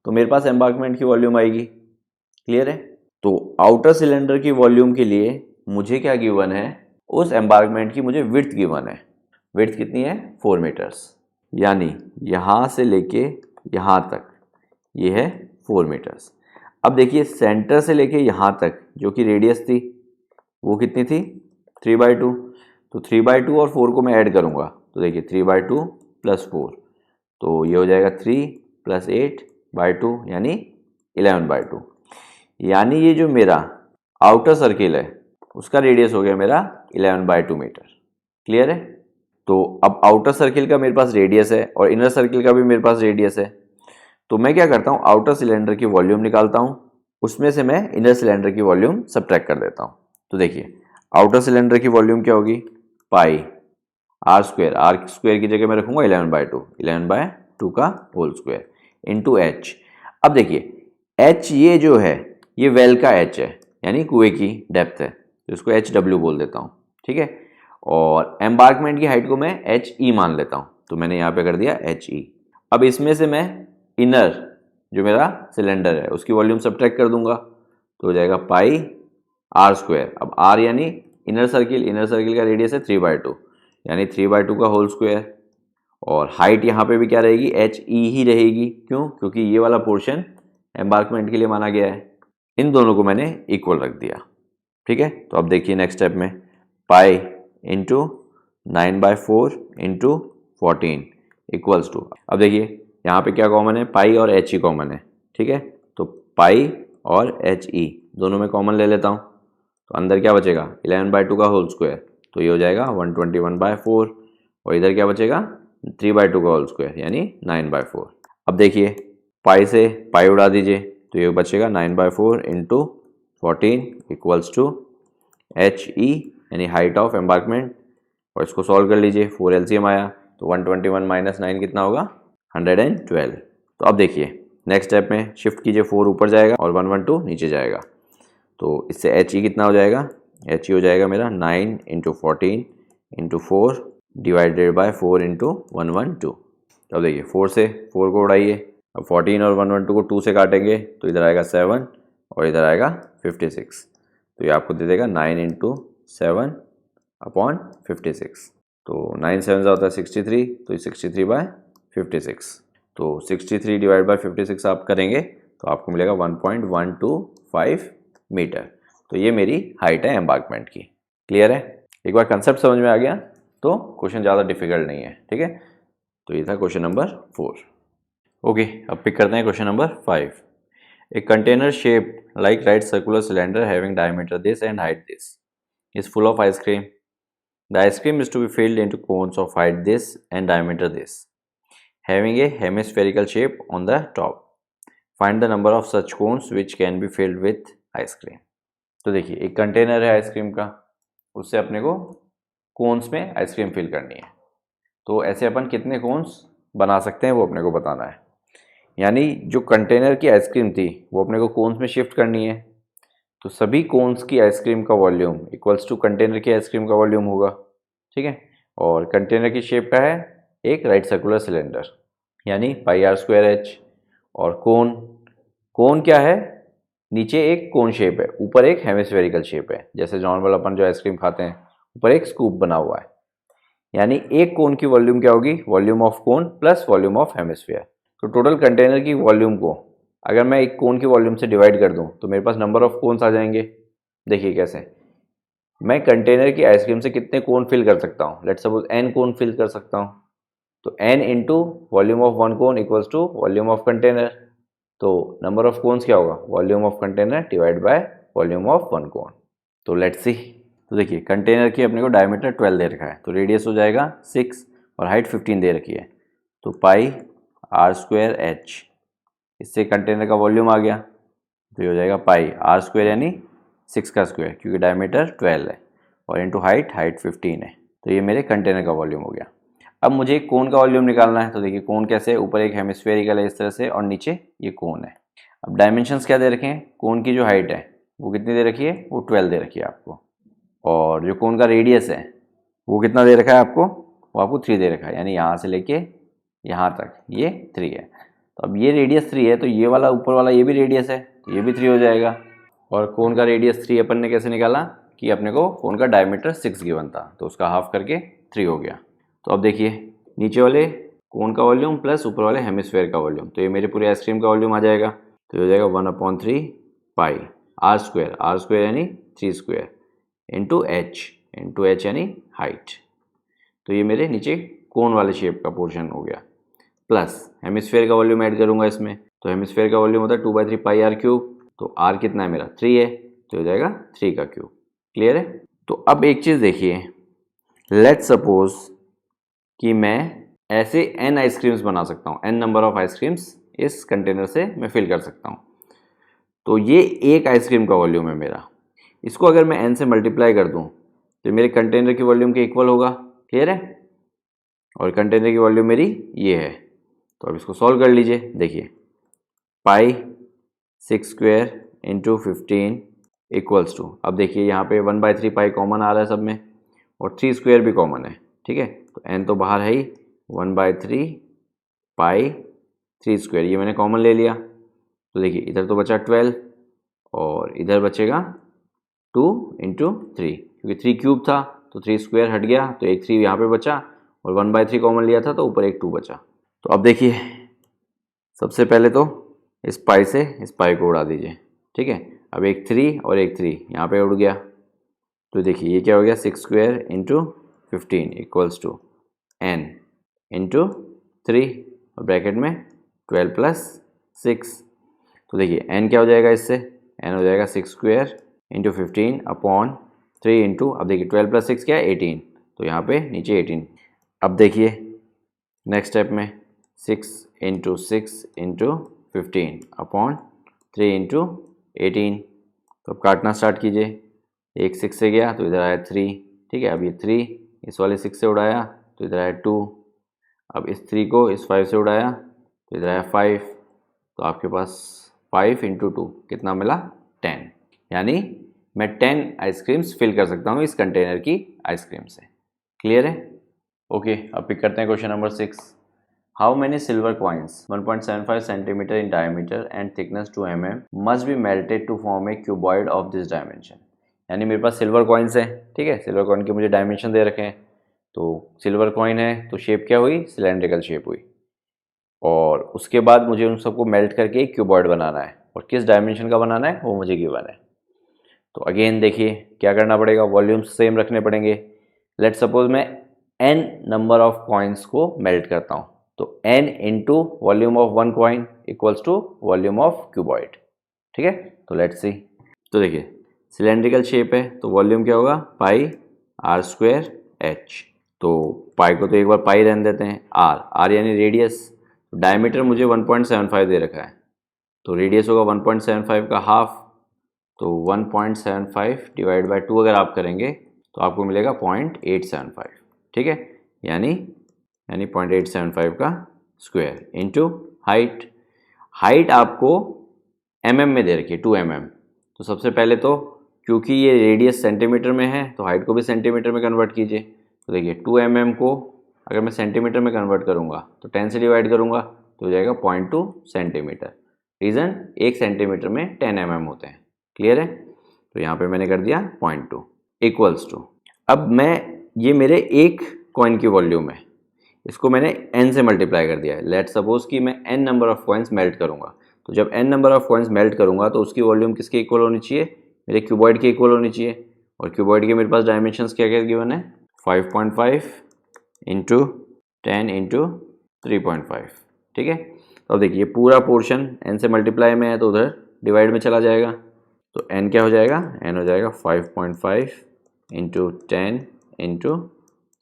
तो मेरे पास एम्बार्कमेंट की वॉल्यूम आएगी। क्लियर है? तो आउटर सिलेंडर की वॉल्यूम के लिए मुझे क्या गिवन है, उस एम्बार्कमेंट की मुझे विड्थ गिवन है। विड्थ कितनी है? 4 मीटर्स, यानी यहाँ से लेके यहाँ तक ये है 4 मीटर्स। अब देखिए, सेंटर से लेके यहाँ तक जो कि रेडियस थी वो कितनी थी? 3/2। तो 3/2 और 4 को मैं ऐड करूँगा तो देखिए 3/2 + 4, तो ये हो जाएगा 3 + 8/2 यानी 11/2। यानी ये जो मेरा आउटर सर्किल है उसका रेडियस हो गया मेरा 11/2 मीटर। क्लियर है? तो अब आउटर सर्किल का मेरे पास रेडियस है और इनर सर्किल का भी मेरे पास रेडियस है, तो मैं क्या करता हूँ, आउटर सिलेंडर की वॉल्यूम निकालता हूँ, उसमें से मैं इनर सिलेंडर की वॉल्यूम सब्ट्रैक्ट कर देता हूँ। तो देखिए, आउटर सिलेंडर की वॉल्यूम क्या होगी? पाई आर स्क्वायर की जगह मैं रखूँगा 11/2 का होल स्क्वायर इंटू एच। अब देखिए, एच ये जो है ये वेल का एच है, यानी कुएं की डेप्थ है, तो इसको HW बोल देता हूँ। ठीक है, और एम्बार्कमेंट की हाइट को मैं HE मान लेता हूँ, तो मैंने यहाँ पे कर दिया HE। अब इसमें से मैं इनर जो मेरा सिलेंडर है उसकी वॉल्यूम सब्ट्रैक्ट कर दूंगा, तो हो जाएगा पाई आर स्क्वायर। अब आर यानी इनर सर्किल का रेडियस है 3/2, यानी 3/2 का होल स्क्वायर, और हाइट यहाँ पे भी क्या रहेगी? HE ही रहेगी। क्यों? क्योंकि ये वाला पोर्शन एम्बार्कमेंट के लिए माना गया है। इन दोनों को मैंने इक्वल रख दिया। ठीक है, तो अब देखिए नेक्स्ट स्टेप में, pi into 9/4 into 14 equals to, अब देखिए यहाँ पे क्या कॉमन है? पाई और HE कॉमन है। ठीक है, तो पाई और HE दोनों में कॉमन ले लेता हूँ, तो अंदर क्या बचेगा? 11/2 का होल स्क्वायर, तो ये हो जाएगा 121/4, और इधर क्या बचेगा? 3/2 का होल स्क्वायर यानी 9/4। अब देखिए, पाई से पाई उड़ा दीजिए, तो ये बचेगा 9/4 इंटू 14 इक्वल्स टू HE यानी हाइट ऑफ एम्बार्कमेंट, और इसको सॉल्व कर लीजिए, 4 LCM आया, तो 121 - 9 कितना होगा? 112। तो अब देखिए नेक्स्ट स्टेप में शिफ्ट कीजिए, 4 ऊपर जाएगा और 112 नीचे जाएगा, तो इससे HE कितना हो जाएगा? HE हो जाएगा मेरा 9 × 14 × 4 डिवाइडेड बाय 4 × 112। तो अब देखिए 4 से 4 को उड़ाइए, अब 14 और 112 को 2 से काटेंगे तो इधर आएगा 7 और इधर आएगा 56, तो ये आपको दे देगा 9 × 7/56। तो 9 7 होता है 63, तो ये 63/56, तो 63 डिवाइड बाय 56 आप करेंगे तो आपको मिलेगा 1.125 मीटर। तो ये मेरी हाइट है एम्बार्कमेंट की। क्लियर है? एक बार कंसेप्ट समझ में आ गया तो क्वेश्चन ज़्यादा डिफिकल्ट नहीं है। ठीक है, तो ये था क्वेश्चन नंबर 4। ओके, अब पिक करते हैं question number 5। A container shaped like right circular cylinder having diameter this and height this is full of ice cream. The ice cream is to be filled into cones of height this and diameter this, having a hemispherical shape on the top. Find the number of such cones which can be filled with ice cream. तो देखिए, एक container है ice cream का, उससे अपने को cons में ice cream fill करनी है। तो ऐसे अपन कितने कोन्स बना सकते हैं वो अपने को बताना है। यानी जो कंटेनर की आइसक्रीम थी वो अपने को कोन्स में शिफ्ट करनी है, तो सभी कोन्स की आइसक्रीम का वॉल्यूम इक्वल्स टू कंटेनर की आइसक्रीम का वॉल्यूम होगा। ठीक है, और कंटेनर की शेप का है एक राइट सर्कुलर सिलेंडर, यानी पाई आर स्क्वायर एच, और कोन क्या है? नीचे एक कोन शेप है, ऊपर एक हेमिस्फेरिकल शेप है, जैसे नॉर्मल अपन जो आइसक्रीम खाते हैं ऊपर एक स्कूप बना हुआ है। यानी एक कोन की वॉल्यूम क्या होगी? Volume of cone plus volume of hemisphere. तो टोटल कंटेनर की वॉल्यूम को अगर मैं एक कोन की वॉल्यूम से डिवाइड कर दूं तो मेरे पास नंबर ऑफ कोन्स आ जाएंगे। देखिए कैसे, मैं कंटेनर की आइसक्रीम से कितने कोन फिल कर सकता हूँ? Let's suppose n cone fill कर सकता हूँ, तो n into volume of one cone equals to volume of container. तो नंबर ऑफ कोन्स क्या होगा? Volume of container divide by volume of one cone. तो लेट्स सी। तो देखिए कंटेनर की अपने को डायमीटर 12 दे रखा है, तो रेडियस हो जाएगा 6 और हाइट 15 दे रखी है, तो पाई आर स्क्वायर एच, इससे कंटेनर का वॉल्यूम आ गया, तो ये हो जाएगा पाई आर स्क्वायर यानी 6 का स्क्वायर, क्योंकि डायमीटर 12 है और इंटू हाइट 15 है, तो ये मेरे कंटेनर का वॉल्यूम हो गया। अब मुझे कोन का वॉल्यूम निकालना है, तो देखिए कोन कैसे, ऊपर एक हेमिस्फेरिकल है इस तरह से और नीचे ये कोन है। अब डायमेंशंस क्या दे रखे हैं, कोन की जो हाइट है वो कितनी दे रखी है, वो 12 दे रखी है आपको, और जो कोन का रेडियस है वो कितना दे रखा है आपको, वो आपको 3 दे रखा है, यानी यहाँ से लेके यहाँ तक ये 3 है। तो अब ये रेडियस 3 है, तो ये वाला ऊपर वाला ये भी रेडियस है, तो ये भी 3 हो जाएगा। और कोन का रेडियस 3 अपन ने कैसे निकाला कि अपने को कोन का डायमीटर 6 गिवन था, तो उसका हाफ करके 3 हो गया। तो अब देखिए नीचे वाले कोन का वॉल्यूम प्लस ऊपर वाले हेमिस्फेयर का वॉल्यूम, तो ये मेरे पूरे आइसक्रीम का वॉल्यूम आ जाएगा, तो ये हो जाएगा 1/3 पाई आर स्क्वायर यानी 3 स्क्वायर इंटू एच यानी हाइट। तो ये मेरे नीचे कोन वाले शेप का पोर्शन हो गया, प्लस हेमिस्फेयर का वॉल्यूम ऐड करूंगा इसमें, तो हेमिस्फेयर का वॉल्यूम होता है 2/3 पाई आर क्यूब, तो आर कितना है मेरा 3 है, तो हो जाएगा 3 का क्यूब। क्लियर है। तो अब एक चीज़ देखिए, लेट्स सपोज कि मैं ऐसे n आइसक्रीम्स बना सकता हूँ, n नंबर ऑफ आइसक्रीम्स इस कंटेनर से मैं फिल कर सकता हूँ। तो ये एक आइसक्रीम का वॉल्यूम है मेरा, इसको अगर मैं n से मल्टीप्लाई कर दूँ तो मेरे कंटेनर की वॉल्यूम के इक्वल होगा। क्लियर है। और कंटेनर की वॉल्यूम मेरी ये है, तो अब इसको सॉल्व कर लीजिए। देखिए पाई 6 स्क्वायर इंटू 15 इक्वल्स टू, अब देखिए यहाँ पे 1/3 पाई कॉमन आ रहा है सब में, और 3 स्क्वायर भी कॉमन है, ठीक है, तो n तो बाहर है ही, 1/3 पाई 3 स्क्वायर ये मैंने कॉमन ले लिया, तो देखिए इधर तो बचा 12 और इधर बचेगा 2 इंटू 3, क्योंकि 3 क्यूब था तो 3 स्क्वायर हट गया, तो एक 3 यहाँ पे बचा और 1/3 कॉमन लिया था तो ऊपर एक 2 बचा। तो अब देखिए सबसे पहले तो इस पाई से इस पाई को उड़ा दीजिए, ठीक है, अब एक 3 और एक 3 यहाँ पे उड़ गया, तो देखिए ये क्या हो गया 6 square into 15 equals to n into 3 और ब्रैकेट में 12 प्लस 6, तो देखिए n क्या हो जाएगा इससे, n हो जाएगा 6 स्क्वायर इंटू 15 अपॉन 3 इंटू, अब देखिए 12 प्लस 6 क्या है 18, तो यहाँ पे नीचे 18। अब देखिए नेक्स्ट स्टेप में 6 इंटू 6 इंटू 15 अपॉन 3 इंटू 18, तो अब काटना स्टार्ट कीजिए, एक 6 से गया तो इधर आया 3, ठीक है, अब ये 3 इस वाले 6 से उड़ाया तो इधर आया 2, अब इस 3 को इस 5 से उड़ाया तो इधर आया 5, तो आपके पास 5 इंटू 2 कितना मिला 10, यानी मैं 10 आइसक्रीम्स फिल कर सकता हूँ इस कंटेनर की आइसक्रीम से। क्लियर है। ओके, अब पिक करते हैं question number 6। How many silver coins 1.75 centimetre in diameter and thickness 2 mm must be melted to form a cuboid of this dimension. यानी मेरे पास सिल्वर कॉइन्स हैं, ठीक है, सिल्वर कॉइन के मुझे डायमेंशन दे रखे हैं, तो सिल्वर कॉइन है तो शेप क्या हुई, सिलेंड्रिकल शेप हुई, और उसके बाद मुझे उन सबको मेल्ट करके एक क्यूबॉइड बनाना है, और किस डायमेंशन का बनाना है वो मुझे गिवन है। तो अगेन देखिए क्या करना पड़ेगा, वॉल्यूम्स सेम रखने पड़ेंगे। लेट्स सपोज मैं n नंबर ऑफ कॉइन्स को मेल्ट करता हूँ, तो n into volume of one coin equals to volume of cuboid, ठीक है। तो लेट्स सी। तो देखिए सिलेंड्रिकल शेप है तो वॉल्यूम क्या होगा, पाई आर स्क्वायर एच, तो पाई को तो एक बार पाई रहने देते हैं, आर यानी रेडियस, डायमीटर मुझे 1.75 दे रखा है, तो रेडियस होगा 1.75 का हाफ, तो 1.75 डिवाइड बाई 2 अगर आप करेंगे तो आपको मिलेगा 0.875, ठीक है, यानी 0.875 का स्क्वायर इंटू हाइट आपको mm में दे रखी है 2 mm। तो सबसे पहले तो क्योंकि ये रेडियस सेंटीमीटर में है तो हाइट को भी सेंटीमीटर में कन्वर्ट कीजिए, तो देखिए 2 mm को अगर मैं सेंटीमीटर में कन्वर्ट करूँगा तो 10 से डिवाइड करूँगा तो हो जाएगा 0.2 सेंटीमीटर। रीज़न 1 सेंटीमीटर में 10 mm होते हैं। क्लियर है। तो यहाँ पे मैंने कर दिया 0.2 इक्वल्स टू, अब मैं ये मेरे एक कॉइन की वॉल्यूम है, इसको मैंने n से मल्टीप्लाई कर दिया है। लेट्स सपोज कि मैं n number of coins melt करूँगा, तो जब n number of coins melt करूँगा तो उसकी वॉल्यूम किसके इक्वल होनी चाहिए, मेरे क्यूबॉइड के इक्वल होनी चाहिए, और क्यूबॉइड के मेरे पास डायमेंशंस क्या क्या गिवन है, 5.5 इंटू 10 इंटू 3.5, ठीक है। तो अब देखिए पूरा पोर्शन n से मल्टीप्लाई में है तो उधर डिवाइड में चला जाएगा, तो n क्या हो जाएगा, n हो जाएगा 5.5 into 10 into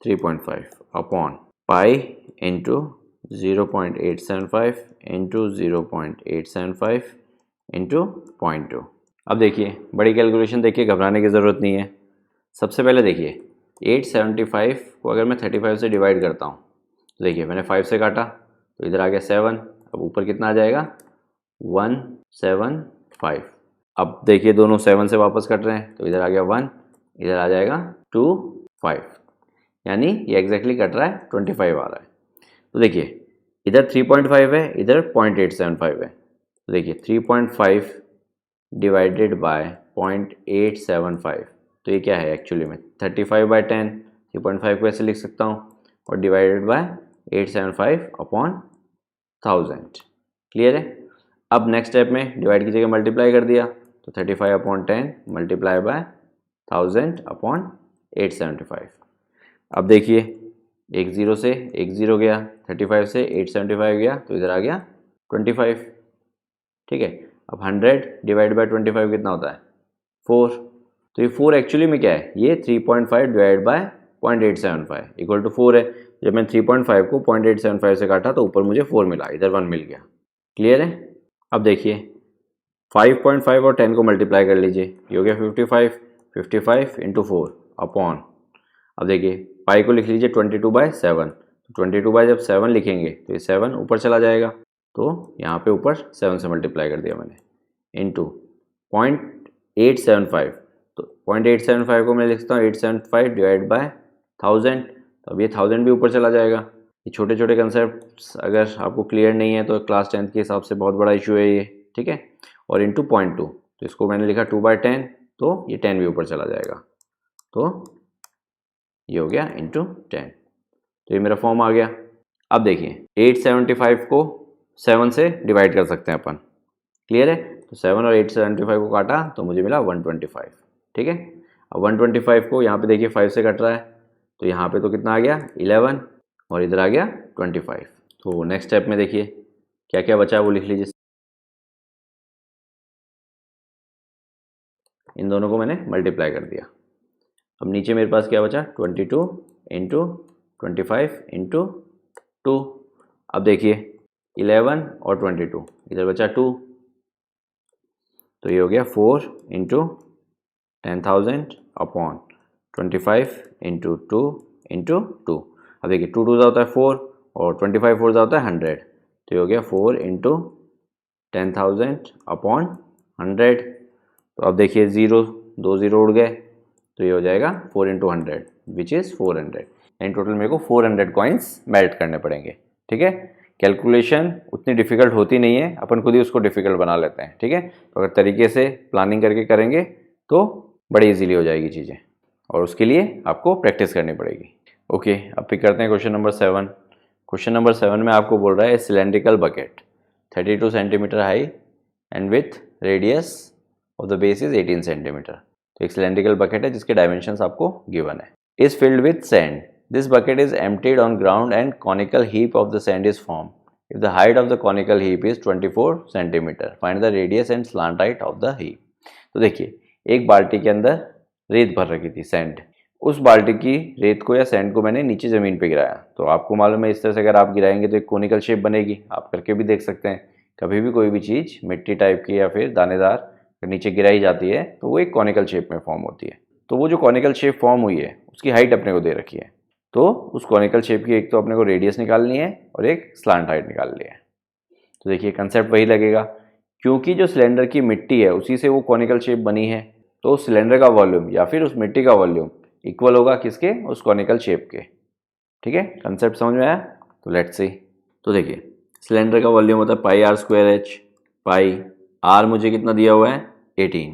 3.5 upon pi into 0.875 into 0.875 into 0.2। अब देखिए बड़ी कैलकुलेशन, देखिए घबराने की ज़रूरत नहीं है। सबसे पहले देखिए 875 को अगर मैं 35 से डिवाइड करता हूँ तो देखिए मैंने 5 से काटा तो इधर आ गया 7, अब ऊपर कितना आ जाएगा 175। अब देखिए दोनों 7 से वापस कट रहे हैं तो इधर आ गया 1, इधर आ जाएगा 2 5, यानी ये एग्जैक्टली कट रहा है 25 आ रहा है। तो देखिए इधर 3.5 है, इधर 0.875 है। तो देखिए 3.5 डिवाइडेड बाय 0.875, तो ये क्या है एक्चुअली में 35/10। 3.5 को ऐसे लिख सकता हूँ और डिवाइडेड बाय 875 अपॉन 1000। क्लियर है। अब नेक्स्ट स्टेप में डिवाइड की जगह मल्टीप्लाई कर दिया तो 35/10 मल्टीप्लाई बाय 1000 अपॉन 875। अब देखिए एक ज़ीरो से एक ज़ीरो गया, 35 से 875 गया तो इधर आ गया 25। ठीक है। अब 100 डिवाइड बाय 25 कितना होता है 4। तो ये 4 एक्चुअली में क्या है, ये 3.5 डिवाइड बाय 0.875 इक्वल टू 4 है। जब मैं 3.5 को 0.875 से काटा तो ऊपर मुझे 4 मिला, इधर 1 मिल गया। क्लियर है। अब देखिए 5.5 और 10 को मल्टीप्लाई कर लीजिए, ये हो गया 55। 55 इंटू 4 अपॉन, अब देखिए पाई को लिख लीजिए 22/7। तो 22 जब 7 लिखेंगे तो ये 7 ऊपर चला जाएगा, तो यहाँ पे ऊपर 7 से मल्टीप्लाई कर दिया मैंने, इंटू 0.875। तो 0.875 को मैं लिखता हूँ 875 डिवाइड बाय 1000। तो अब ये 1000 भी ऊपर चला जाएगा। ये छोटे छोटे कंसेप्ट अगर आपको क्लियर नहीं है तो क्लास 10th के हिसाब से बहुत बड़ा इशू है ये। ठीक है। और इंटू 0.2, तो इसको मैंने लिखा 2/10, तो ये 10 भी ऊपर चला जाएगा, तो ये हो गया इंटू 10। तो ये मेरा फॉर्म आ गया। अब देखिए 875 को 7 से डिवाइड कर सकते हैं अपन। क्लियर है। तो 7 और 875 को काटा तो मुझे मिला 125। ठीक है। अब 125 को यहाँ पे देखिए 5 से कट रहा है तो यहाँ पे तो कितना आ गया 11 और इधर आ गया 25। तो नेक्स्ट स्टेप में देखिए क्या क्या बचा है वो लिख लीजिए। इन दोनों को मैंने मल्टीप्लाई कर दिया। अब नीचे मेरे पास क्या बचा 22 इंटू 25 इंटू 2। अब देखिए 11 और 22, इधर बचा 2, तो ये हो गया 4 इंटू 10,000 अपॉन 25 इंटू 2 इंटू 2। अब देखिए 2 2 होता है 4 और 25 4 होता है 100, तो ये हो गया 4 इंटू 10,000 अपॉन 100। तो अब देखिए 2 0 उड़ गए, तो ये हो जाएगा 4 into 100 which is 400। In total मेरे को 400 कॉइन्स मेल्ट करने पड़ेंगे। ठीक है। कैलकुलेशन उतनी डिफ़िकल्ट होती नहीं है, अपन खुद ही उसको डिफ़िकल्ट बना लेते हैं। ठीक है। तो अगर तरीके से प्लानिंग करके करेंगे तो बड़ी इजीली हो जाएगी चीज़ें, और उसके लिए आपको प्रैक्टिस करनी पड़ेगी। ओके, अब पिक करते हैं क्वेश्चन नंबर 7। क्वेश्चन नंबर 7 में आपको बोल रहा है cylindrical bucket 32 centimetre high and with radius of the base is 18 centimetre. तो एक सिलेंड्रिकल बकेट है जिसके डायमेंशंस आपको गिवन है। Is filled with sand. This bucket is emptied on ground and conical heap of the sand is formed. If the height of the conical heap is 24 centimeter, find the radius and slant height of the heap. तो देखिए एक बाल्टी के अंदर रेत भर रखी थी, सैंड। उस बाल्टी की रेत को या सैंड को मैंने नीचे ज़मीन पे गिराया। तो आपको मालूम है इस तरह से अगर आप गिराएंगे तो एक कोनिकल शेप बनेगी। आप करके भी देख सकते हैं, कभी भी कोई भी चीज़ मिट्टी टाइप की या फिर दानेदार नीचे गिराई जाती है तो वो एक कॉनिकल शेप में फॉर्म होती है। तो वो जो कॉनिकल शेप फॉर्म हुई है उसकी हाइट अपने को दे रखी है, तो उस कॉनिकल शेप की एक तो अपने को रेडियस निकालनी है और एक स्लांट हाइट निकालनी है। तो देखिए कंसेप्ट वही लगेगा, क्योंकि जो सिलेंडर की मिट्टी है उसी से वो कॉनिकल शेप बनी है, तो उस सिलेंडर का वॉल्यूम या फिर उस मिट्टी का वॉल्यूम इक्वल होगा किसके, उस कॉनिकल शेप के। ठीक है, कंसेप्ट समझ में आया। तो लेट्स सी। तो देखिए सिलेंडर का वॉल्यूम होता है pi are square H. Pi R मुझे कितना दिया हुआ है 18,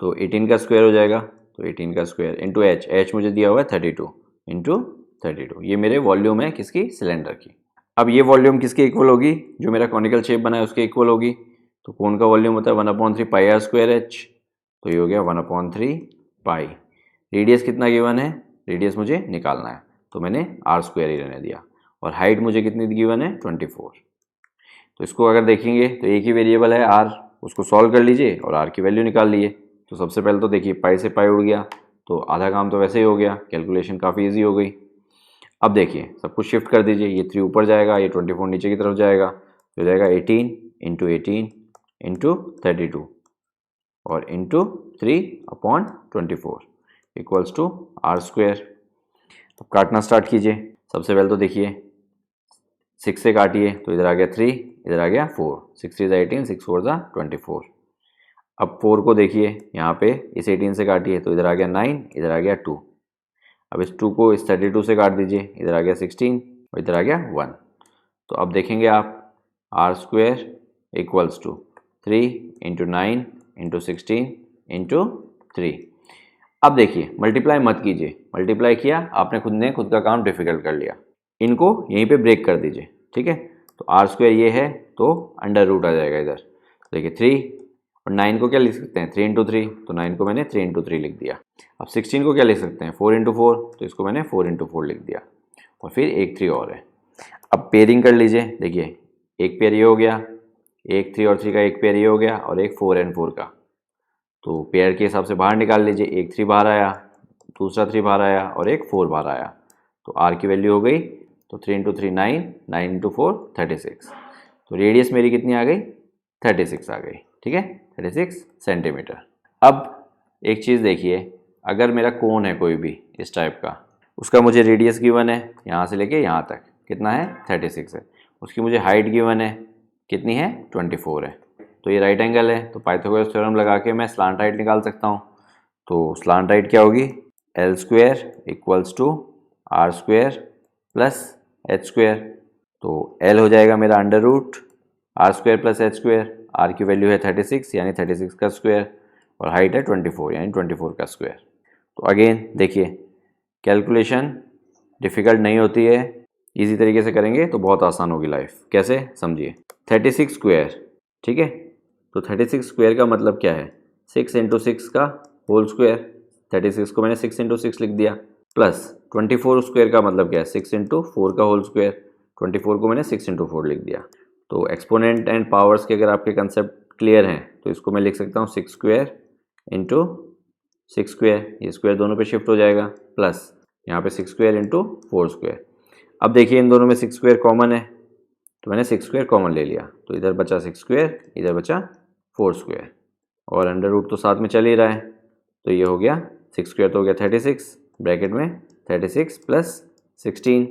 तो 18 का स्क्वायर हो जाएगा, तो 18 का स्क्वायर इंटू एच। एच मुझे दिया हुआ है 32 इंटू 32। ये मेरे वॉल्यूम है किसकी, सिलेंडर की। अब ये वॉल्यूम किसके इक्वल होगी, जो मेरा कॉनिकल शेप बना है उसके इक्वल होगी। तो कोन का वॉल्यूम होता है 1/3 पाई आर स्क्वायर एच, तो ये हो गया 1/3 पाई। रेडियस कितना गिवन है, रेडियस मुझे निकालना है तो मैंने आर स्क्वायर ही रहने दिया, और हाइट मुझे कितनी गिवन है 24। तो इसको अगर देखेंगे तो एक ही वेरिएबल है आर, उसको सॉल्व कर लीजिए और आर की वैल्यू निकाल लीजिए। तो सबसे पहले तो देखिए पाई से पाई उड़ गया, तो आधा काम तो वैसे ही हो गया, कैलकुलेशन काफ़ी ईजी हो गई। अब देखिए सब कुछ शिफ्ट कर दीजिए, ये 3 ऊपर जाएगा, ये 24 नीचे की तरफ जाएगा, तो जाएगा 18 इंटू 18 इंटू 32 और इंटू 3/24 इक्वल्स टू r²। अब काटना स्टार्ट कीजिए। सबसे पहले तो देखिए 6 से काटिए, तो इधर आ गया 3, इधर आ गया 4, 6 3 18, 6 4 24। अब 4 को देखिए यहाँ पे इस 18 से काटिए, तो इधर आ गया 9, इधर आ गया 2। अब इस 2 को इस 32 से काट दीजिए, इधर आ गया 16 और इधर आ गया 1। तो अब देखेंगे आप r² equals to 3 into 9 into 16 into 3। अब देखिए मल्टीप्लाई मत कीजिए, मल्टीप्लाई किया आपने खुद का काम डिफिकल्ट कर लिया। इनको यहीं पे ब्रेक कर दीजिए, ठीक है। तो r² ये है, तो अंडर रूट आ जाएगा इधर। देखिए 3 और 9 को क्या लिख सकते हैं 3 इंटू 3, तो 9 को मैंने 3 इंटू 3 लिख दिया। अब 16 को क्या लिख सकते हैं 4 इंटू 4, तो इसको मैंने 4 इंटू 4 लिख दिया। और फिर एक 3 और है। अब पेयरिंग कर लीजिए, देखिए एक पेयर ये हो गया, एक 3 और 3 का एक पेयर ये हो गया और एक 4 एंड 4 का। तो पेयर के हिसाब से बाहर निकाल लीजिए, एक 3 बाहर आया, दूसरा 3 बाहर आया और एक 4 बाहर आया। तो r की वैल्यू हो गई, तो 3 इंटू 3 9, 9 इंटू 4 36। तो रेडियस मेरी कितनी आ गई 36 आ गई, ठीक है 36 सेंटीमीटर। अब एक चीज़ देखिए, अगर मेरा कोन है कोई भी इस टाइप का, उसका मुझे रेडियस गिवन है यहाँ से लेके यहाँ तक कितना है 36 है, उसकी मुझे हाइट गिवन है कितनी है 24 है। तो ये राइट एंगल है, तो पाइथागोरस थ्योरम लगा के मैं स्लांट हाइट निकाल सकता हूँ। तो स्लांट हाइट क्या होगी L² equals to r² plus h²। तो L हो जाएगा मेरा under root r² plus h²। r की वैल्यू है 36 यानी 36 का स्क्वायर और हाइट है 24 यानी 24 का स्क्वायर। तो अगेन देखिए कैलकुलेशन डिफ़िकल्ट नहीं होती है, इजी तरीके से करेंगे तो बहुत आसान होगी लाइफ। कैसे समझिए 36 स्क्वायर, ठीक है। तो 36 स्क्वायर का मतलब क्या है 6 इंटू 6 का होल स्क्वायर, 36 को मैंने 6 इंटू 6 लिख दिया, प्लस 24 स्क्वायर का मतलब क्या है 6 इंटू 4 का होल स्क्वायर, 24 को मैंने 6 इंटू 4 लिख दिया। तो एक्सपोनेंट एंड पावर्स के अगर आपके कंसेप्ट क्लियर हैं तो इसको मैं लिख सकता हूँ 6 स्क्वायर इंटू 6 स्क्वायर, ये स्क्वायर दोनों पे शिफ्ट हो जाएगा, प्लस यहाँ पे 6 स्क्वायर इंटू 4 स्क्वायर। अब देखिए इन दोनों में 6 स्क्वायर कॉमन है, तो मैंने 6 स्क्वायर कॉमन ले लिया, तो इधर बचा 6 स्क्वायर, इधर बचा 4 स्क्वायर और अंडर रूट तो साथ में चल ही रहा है। तो ये हो गया 6 स्क्वायर तो हो गया 36 ब्रैकेट में 36 प्लस 16।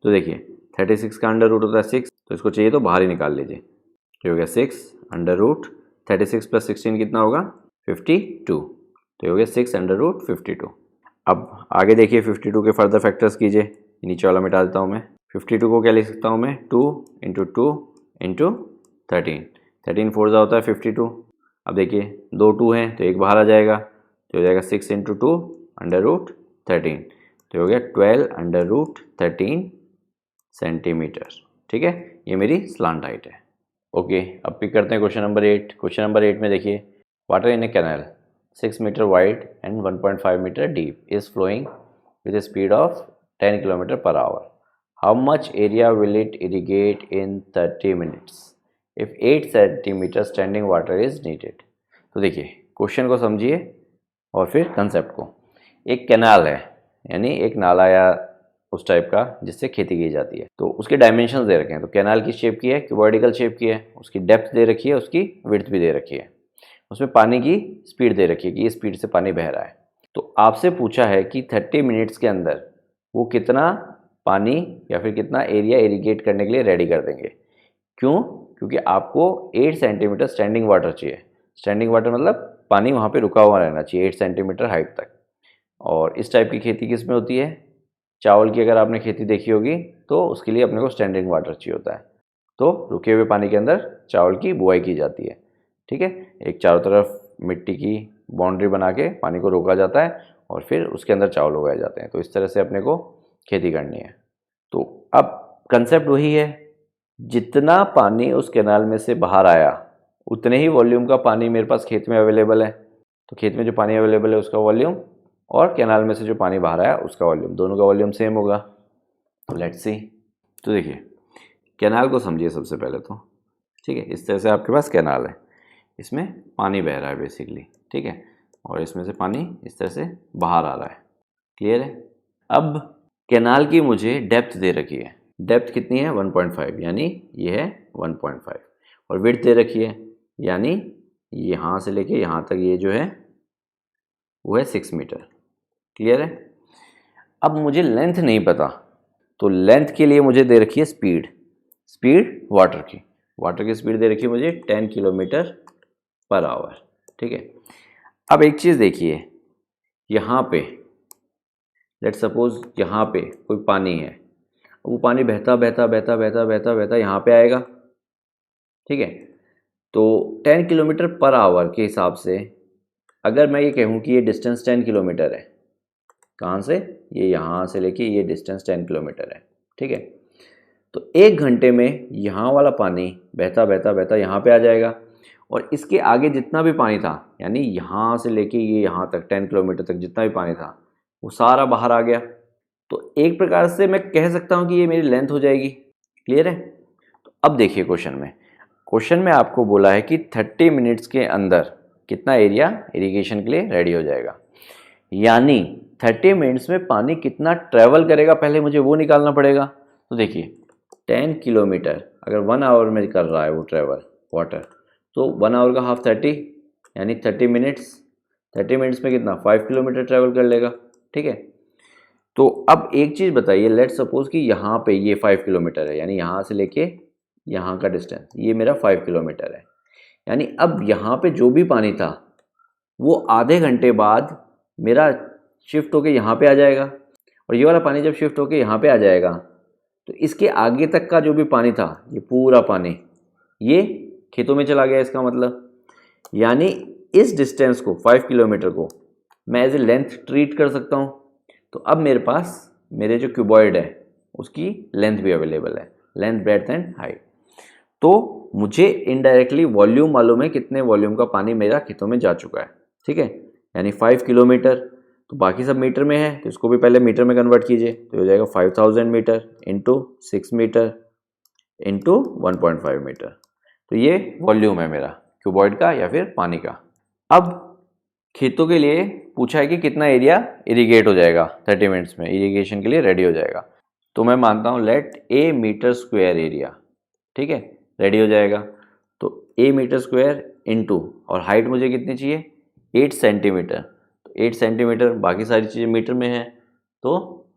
तो देखिए 36 का अंडर रूट होता है 6, तो इसको चाहिए तो बाहर ही निकाल लीजिए। तो हो गया 6 अंडर रूट 36 प्लस 16 कितना होगा 52। तो हो गया 6 अंडर रूट 52। अब आगे देखिए 52 के फर्दर फैक्टर्स कीजिए, नीचे वाला मिटा देता हूँ मैं। 52 को क्या लिख सकता हूँ मैं 2 इंटू 2 इंटू 13, 13 4 होता है 52। अब देखिए 2 2 हैं तो एक बाहर आ जाएगा, तो हो जाएगा 6 इंटू 2 अंडर रूट 13, तो हो गया 12 अंडर रूट 13 सेंटीमीटर, ठीक है। ये मेरी स्लांट हाइट है। ओके, अब पिक करते हैं क्वेश्चन नंबर 8। क्वेश्चन नंबर 8 में देखिए water in a canal 6 metre wide and 1.5 metre deep is flowing with a speed of 10 km per hour. How much area will it irrigate in 30 minutes if 8 centimeter standing water is needed? तो देखिए question को समझिए और फिर concept को। एक canal है यानी एक नाला या उस टाइप का जिससे खेती की जाती है, तो उसके डायमेंशंस दे रखे हैं। तो कैनाल की शेप की है कि वर्टिकल शेप की है, उसकी डेप्थ दे रखी है, उसकी विड्थ भी दे रखी है, उसमें पानी की स्पीड दे रखी है कि इस स्पीड से पानी बह रहा है। तो आपसे पूछा है कि 30 मिनट्स के अंदर वो कितना पानी या फिर कितना एरिया इरिगेट करने के लिए रेडी कर देंगे। क्यों? क्योंकि आपको 8 सेंटीमीटर स्टैंडिंग वाटर चाहिए। स्टैंडिंग वाटर मतलब पानी वहाँ पे रुका हुआ रहना चाहिए 8 सेंटीमीटर हाइट तक। और इस टाइप की खेती किस में होती है, चावल की अगर आपने खेती देखी होगी तो उसके लिए अपने को स्टैंडिंग वाटर चाहिए होता है। तो रुके हुए पानी के अंदर चावल की बुआई की जाती है, ठीक है। एक चारों तरफ मिट्टी की बाउंड्री बना के पानी को रोका जाता है और फिर उसके अंदर चावल उगाए जाते हैं। तो इस तरह से अपने को खेती करनी है। तो अब कंसेप्ट वही है, जितना पानी उस कैनाल में से बाहर आया उतने ही वॉल्यूम का पानी मेरे पास खेत में अवेलेबल है। तो खेत में जो पानी अवेलेबल है उसका वॉल्यूम और कैनाल में से जो पानी बाहर आया उसका वॉल्यूम, दोनों का वॉल्यूम सेम होगा। तो लेट्स सी। तो देखिए कैनाल को समझिए सबसे पहले तो, ठीक है। इस तरह से आपके पास कैनाल है, इसमें पानी बह रहा है बेसिकली, ठीक है। और इसमें से पानी इस तरह से बाहर आ रहा है। क्लियर है। अब कैनाल की मुझे डेप्थ दे रखी है, डेप्थ कितनी है 1.5, यानी ये है 1.5, और विड्थ दे रखी है, यानी यहाँ से लेके यहाँ तक ये जो है वो है 6 मीटर। क्लियर है। अब मुझे लेंथ नहीं पता, तो लेंथ के लिए मुझे दे रखी है स्पीड, स्पीड वाटर की स्पीड दे रखी है मुझे 10 किलोमीटर पर आवर। ठीक है। अब एक चीज़ देखिए, यहाँ पे लेट सपोज यहाँ पे कोई पानी है, वो पानी बहता बहता बहता बहता बहता बहता यहाँ पे आएगा। ठीक है। तो 10 किलोमीटर पर आवर के हिसाब से अगर मैं ये कहूँ कि ये डिस्टेंस 10 किलोमीटर है, कहाँ से, ये यहाँ से लेके ये डिस्टेंस 10 किलोमीटर है। ठीक है। तो 1 घंटे में यहाँ वाला पानी बहता बहता बहता यहाँ पे आ जाएगा, और इसके आगे जितना भी पानी था, यानी यहाँ से लेके ये यहाँ तक 10 किलोमीटर तक जितना भी पानी था वो सारा बाहर आ गया। तो एक प्रकार से मैं कह सकता हूँ कि ये मेरी लेंथ हो जाएगी। क्लियर है। तो अब देखिए क्वेश्चन में आपको बोला है कि 30 मिनट्स के अंदर कितना एरिया इरिगेशन के लिए रेडी हो जाएगा, यानी 30 मिनट्स में पानी कितना ट्रैवल करेगा पहले मुझे वो निकालना पड़ेगा। तो देखिए 10 किलोमीटर अगर 1 आवर में कर रहा है वो ट्रैवल वाटर, तो 1 आवर का हाफ 30, यानी 30 मिनट्स में कितना 5 किलोमीटर ट्रैवल कर लेगा। ठीक है। तो अब एक चीज़ बताइए, लेट सपोज कि यहाँ पे ये 5 किलोमीटर है, यानी यहाँ से लेके यहाँ का डिस्टेंस ये मेरा 5 किलोमीटर है, यानी अब यहाँ पे जो भी पानी था वो आधे घंटे बाद मेरा शिफ्ट होके यहाँ पे आ जाएगा, और ये वाला पानी जब शिफ्ट होके यहाँ पे आ जाएगा तो इसके आगे तक का जो भी पानी था ये पूरा पानी ये खेतों में चला गया। इसका मतलब यानी इस डिस्टेंस को 5 किलोमीटर को मैं एज ए लेंथ ट्रीट कर सकता हूँ। तो अब मेरे पास मेरे जो क्यूबॉइड है उसकी लेंथ भी अवेलेबल है, लेंथ ब्रेड्थ एंड हाइट। तो मुझे इनडायरेक्टली वॉल्यूम मालूम है कितने वॉल्यूम का पानी मेरा खेतों में जा चुका है। ठीक है। यानी 5 किलोमीटर, तो बाकी सब मीटर में है तो इसको भी पहले मीटर में कन्वर्ट कीजिए, तो हो जाएगा 5000 metre into 6 metre into 1.5 metre. तो ये वॉल्यूम है मेरा क्यूबॉइड का या फिर पानी का। अब खेतों के लिए पूछा है कि कितना एरिया इरिगेट हो जाएगा 30 मिनट्स में, इरिगेशन के लिए रेडी हो जाएगा। तो मैं मानता हूँ लेट ए मीटर स्क्वायर एरिया, ठीक है, रेडी हो जाएगा। तो ए मीटर स्क्वायर इंटू, और हाइट मुझे कितनी चाहिए 8 सेंटीमीटर, तो 8 सेंटीमीटर, बाकी सारी चीज़ें मीटर में है तो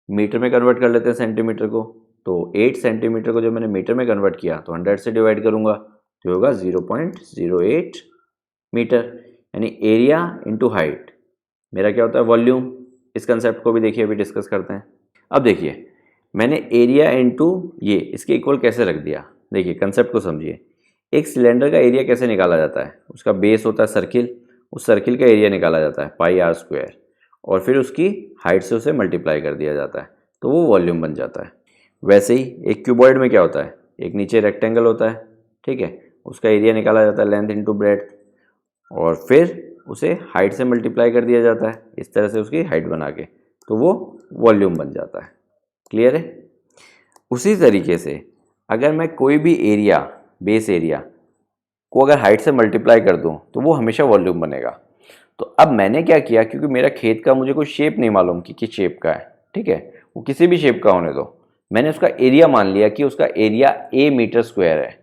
मीटर में कन्वर्ट कर लेते हैं सेंटीमीटर को। तो 8 सेंटीमीटर को जब मैंने मीटर में कन्वर्ट किया तो 100 से डिवाइड करूँगा तो होगा 0.08 मीटर, यानी एरिया इंटू हाइट मेरा क्या होता है वॉल्यूम। इस कंसेप्ट को भी देखिए अभी डिस्कस करते हैं। अब देखिए मैंने एरिया इंटू ये इसके इक्वल कैसे रख दिया, देखिए कंसेप्ट को समझिए। एक सिलेंडर का एरिया कैसे निकाला जाता है, उसका बेस होता है सर्किल, उस सर्किल का एरिया निकाला जाता है पाई आर स्क्वायर, और फिर उसकी हाइट से उसे मल्टीप्लाई कर दिया जाता है तो वो वॉल्यूम बन जाता है। वैसे ही एक क्यूबॉइड में क्या होता है, एक नीचे रेक्टेंगल होता है, ठीक है, उसका एरिया निकाला जाता है लेंथ इंटू ब्रेड्थ, और फिर उसे हाइट से मल्टीप्लाई कर दिया जाता है इस तरह से उसकी हाइट बना के, तो वो वॉल्यूम बन जाता है। क्लियर है। उसी तरीके से अगर मैं कोई भी एरिया, बेस एरिया को अगर हाइट से मल्टीप्लाई कर दूं तो वो हमेशा वॉल्यूम बनेगा। तो अब मैंने क्या किया, क्योंकि मेरा खेत का मुझे कोई शेप नहीं मालूम कि किस शेप का है, ठीक है, वो किसी भी शेप का होने दो, मैंने उसका एरिया मान लिया कि उसका एरिया ए मीटर स्क्वायर है,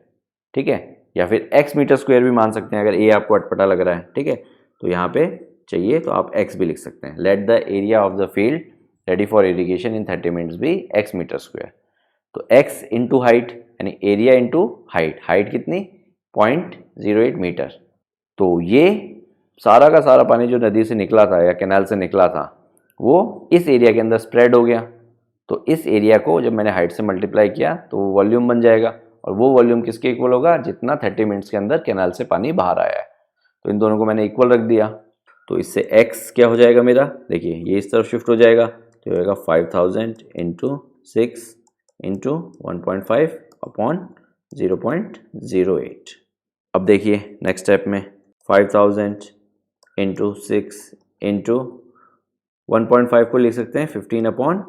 ठीक है, या फिर एक्स मीटर स्क्वायर भी मान सकते हैं अगर ए आपको अटपटा लग रहा है, ठीक है। तो यहाँ पे चाहिए तो आप एक्स भी लिख सकते हैं। Let the area of the field ready for irrigation in 30 minutes भी एक्स मीटर स्क्वायर। तो एक्स इंटू हाइट यानी एरिया इंटू हाइट, हाइट कितनी 0.08 मीटर। तो ये सारा का सारा पानी जो नदी से निकला था या कैनाल से निकला था वो इस एरिया के अंदर स्प्रेड हो गया। तो इस एरिया को जब मैंने हाइट से मल्टीप्लाई किया तो वो वॉल्यूम बन जाएगा, और वो वॉल्यूम किसके इक्वल होगा, जितना 30 मिनट्स के अंदर कैनाल से पानी बाहर आया है। तो इन दोनों को मैंने इक्वल रख दिया, तो इससे x क्या हो जाएगा मेरा, देखिए ये इस तरफ शिफ्ट हो जाएगा तो होगा 5000 इंटू 6 इंटू 1.5 अपॉन 0.08। अब देखिए नेक्स्ट स्टेप में 5000 इंटू 6 इंटू 1.5 को लिख सकते हैं 15 अपॉन